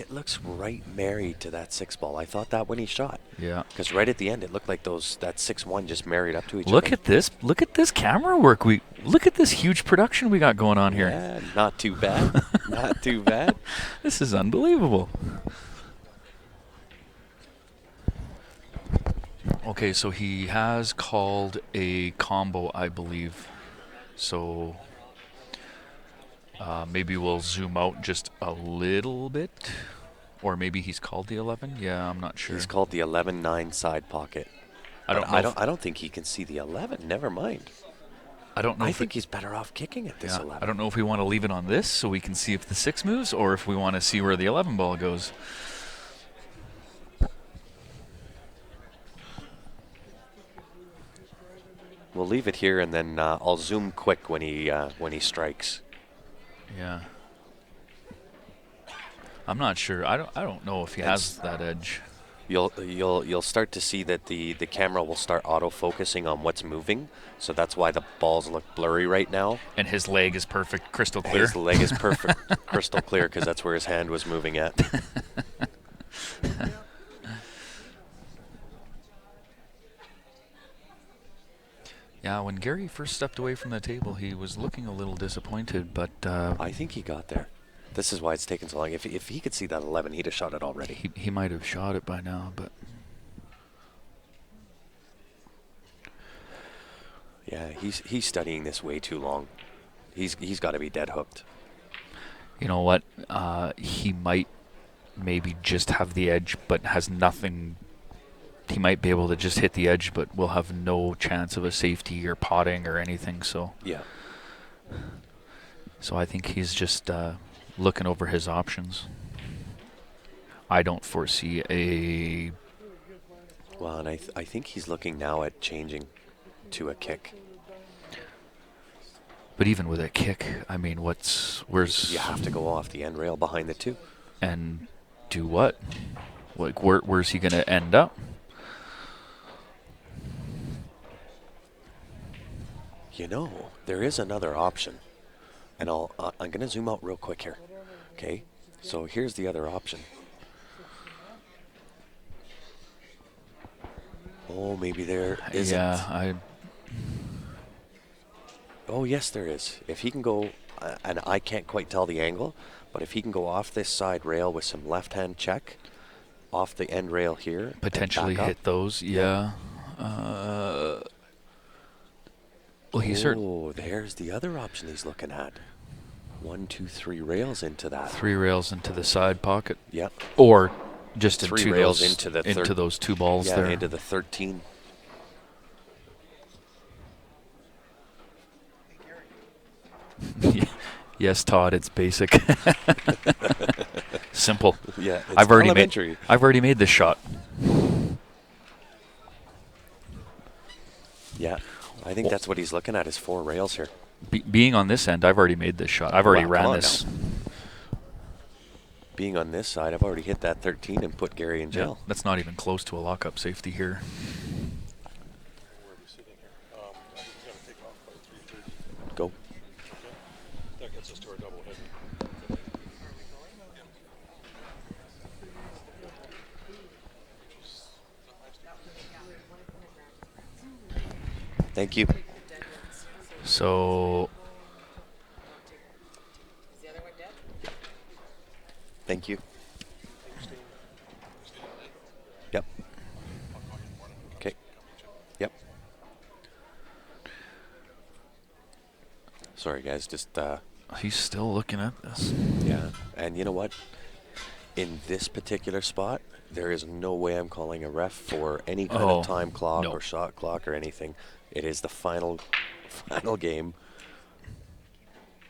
looks right married to that 6-ball. I thought that when he shot. Yeah. Because right at the end, it looked like that 6-1 just married up to each Look other. at this. Look at this camera work. Look at this huge production we got going on here. Yeah, not too bad. Not too bad. This is unbelievable. Okay, so he has called a combo, I believe. So maybe we'll zoom out just a little bit. Or maybe he's called the 11. Yeah, I'm not sure. He's called the 11-9 side pocket. I don't But know. I don't think he can see the 11. Never mind. I don't know. I if think he's better off kicking at this yeah, 11. I don't know if we want to leave it on this so we can see if the 6 moves, or if we want to see where the 11 ball goes. We'll leave it here, and then I'll zoom quick when he strikes. Yeah. I'm not sure. I don't know if he has that edge. You'll start to see that the camera will start auto-focusing on what's moving, so that's why the balls look blurry right now. And his leg is perfect, crystal clear. His leg is perfect, crystal clear, because that's where his hand was moving at. Yeah, when Gary first stepped away from the table, he was looking a little disappointed, but I think he got there. This is why it's taken so long. If he could see that 11, he'd have shot it already. he might have shot it by now, but Yeah, he's studying this way too long. He's got to be dead hooked. you know what? He might maybe just have the edge, but has nothing. He might be able to just hit the edge, but will have no chance of a safety or potting or anything. So Yeah. I think he's just looking over his options. I don't foresee a. Well, and I think he's looking now at changing to a kick. But even with a kick, I mean, where's You have to go off the end rail behind the 2. and do what? Like where's he gonna end up? You know, there is another option, and I'm gonna zoom out real quick here. Okay, so here's the other option. Oh, maybe there isn't. Yeah, Oh, yes, there is. If he can go, and I can't quite tell the angle, but if he can go off this side rail with some left-hand check, off the end rail here, and potentially back up. hit those. Yeah. Well, he certainly Oh, there's the other option he's looking at. 1, 2, 3 rails into that. 3 rails into the side pocket, Yep. or just 3 into rails those, into the into those 2 balls Yeah, there. into the 13. Yes, Todd, it's basic. Simple. Yeah, it's I've already elementary. I've already made this shot. Yeah, I think that's what he's looking at is 4 rails here. Being on this end, I've already made this shot. I've already Wow, ran come on this. now. Being on this side, I've already hit that 13 and put Gary in Yeah, jail. that's not even close to a lockup safety here. Where are we sitting here? I think we got to take off by 3:30. Go. Okay. That gets us to our double header. Thank you. So Thank you. Yep. Sorry, guys. Just He's still looking at this. yeah. And you know what? In this particular spot, there is no way I'm calling a ref for any kind Oh, of time clock no. or shot clock or anything. It is the final game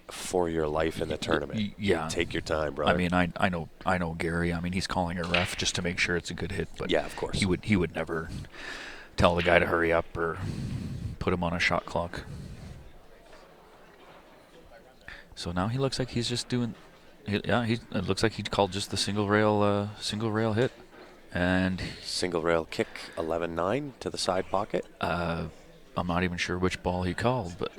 for your life in the tournament. Yeah. You take your time, brother. I mean, I know Gary. I mean, he's calling a ref just to make sure it's a good hit, but Yeah, of course. he would never tell the guy to hurry up or put him on a shot clock. So now he looks like he's just doing. It looks like he called just the single rail hit, and Single rail kick 11-9 to the side pocket. I'm not even sure which ball he called, but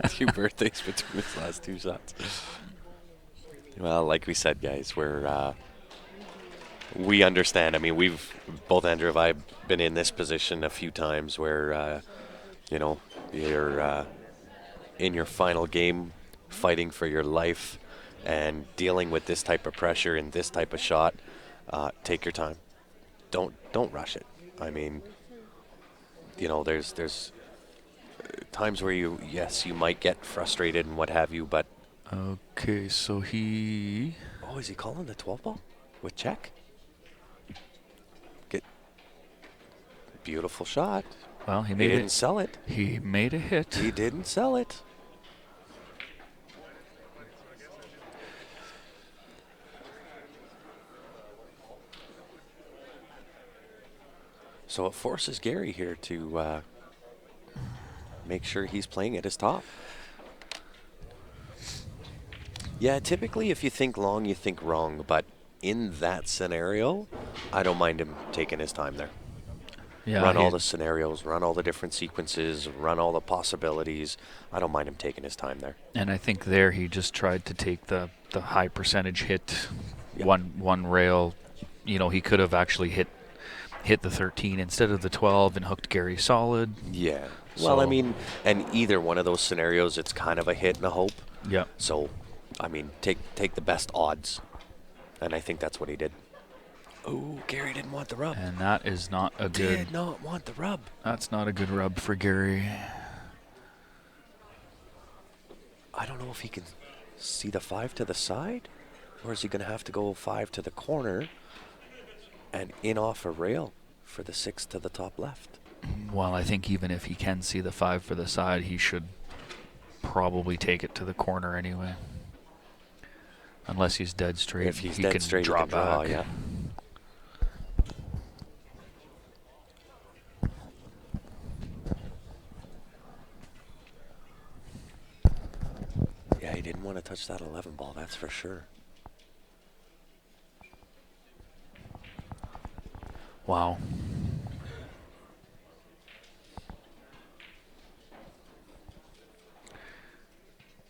Two birthdays between his last two shots. Well, like we said, guys, we understand. I mean, both Andrew and I have been in this position a few times where, you're in your final game, fighting for your life, and dealing with this type of pressure and this type of shot. Take your time. Don't rush it. I mean, there's times where you might get frustrated and what have you, but okay. So he. oh, is he calling the 12 ball with check? Get beautiful shot. Well, he He made didn't it. sell it. He made a hit. He didn't sell it. So it forces Gary here to make sure he's playing at his top. Yeah, typically if you think long, you think wrong, but in that scenario, I don't mind him taking his time there. Yeah, Run all the scenarios, run all the different sequences, run all the possibilities. I don't mind him taking his time there. And I think there he just tried to take the high percentage hit, Yep. one rail. He could have actually hit the 13 instead of the 12 and hooked Gary solid. Yeah. Well, I So- mean, and either one of those scenarios, it's kind of a hit and a hope. Yeah. So, I mean, take the best odds. And I think that's what he did. Oh, Gary didn't want the rub. And that is not a good. Did not want the rub. That's not a good rub for Gary. I don't know if he can see the 5 to the side, or is he going to have to go 5 to the corner and in off a rail for the 6 to the top left? Well, I think even if he can see the 5 for the side, he should probably take it to the corner anyway. Unless he's dead straight, If he's he dead can straight, he drop can draw, back. yeah. Yeah, he didn't want to touch that 11 ball, that's for sure. Wow.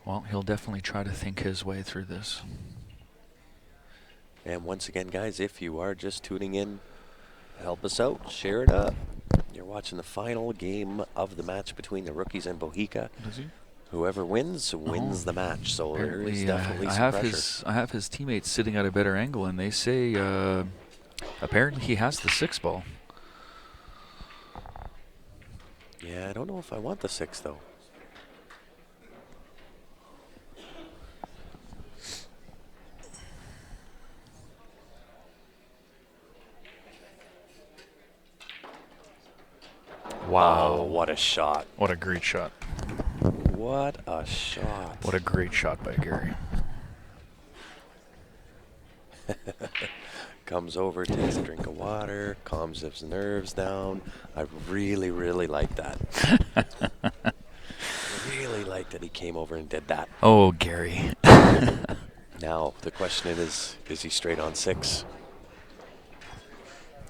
Well, he'll definitely try to think his way through this. And once again, guys, if you are just tuning in, help us out, share it up. You're watching the final game of the match between the rookies and Bohica. Does he? Whoever wins the match. So there is Apparently, definitely I some have pressure. I have his teammates sitting at a better angle, and they say apparently he has the 6 ball. Yeah, I don't know if I want the 6 though. Wow. Oh, what a shot. What a great shot. What a shot. What a great shot by Gary. Comes over, takes a drink of water, calms his nerves down. I really, really like that. Really like that he came over and did that. Oh, Gary. Now, the question is he straight on 6?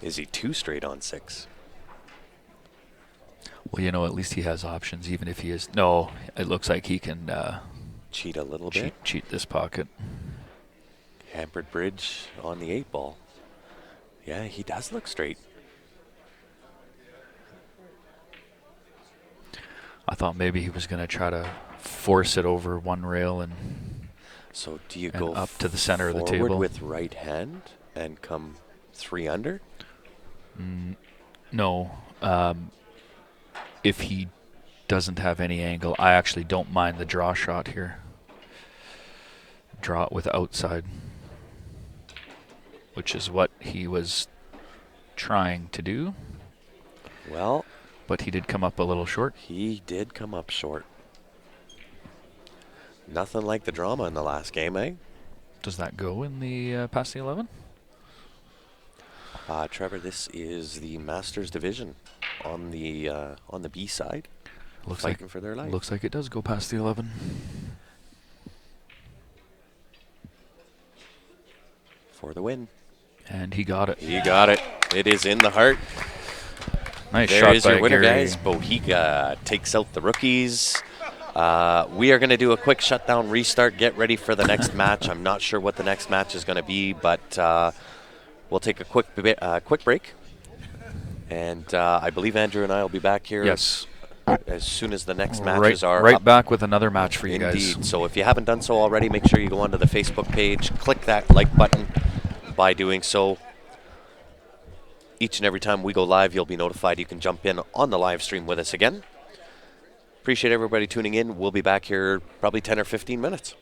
Is he 2 straight on 6? Well, at least he has options, even if he is. No, it looks like he can Cheat a little bit. cheat this pocket. Hampered bridge on the 8 ball. Yeah, he does look straight. I thought maybe he was going to try to force it over one rail and So do you and go up to the center of the forward table. with right hand and come 3 under? No. If he doesn't have any angle, I actually don't mind the draw shot here. Draw it with outside, which is what he was trying to do, Well, but he did come up a little short. he did come up short. Nothing like the drama in the last game, eh? Does that go in the past the 11? Trevor, this is the Masters division on the B side, Looks fighting for their life. Looks like it does go past the 11. For the win. And he got it. He got it. It is in the heart. Nice There shot is by your winner, Gary. guys. Bohiga takes out the rookies. We are going to do a quick shutdown restart. Get ready for the next match. I'm not sure what the next match is going to be, but we'll take a quick break. And I believe Andrew and I will be back here Yes. as soon as the next matches are right up. back with another match for you Indeed. guys. So if you haven't done so already, make sure you go onto the Facebook page, click that like button. By doing so, each and every time we go live, you'll be notified. You can jump in on the live stream with us again. Appreciate everybody tuning in. We'll be back here probably 10 or 15 minutes.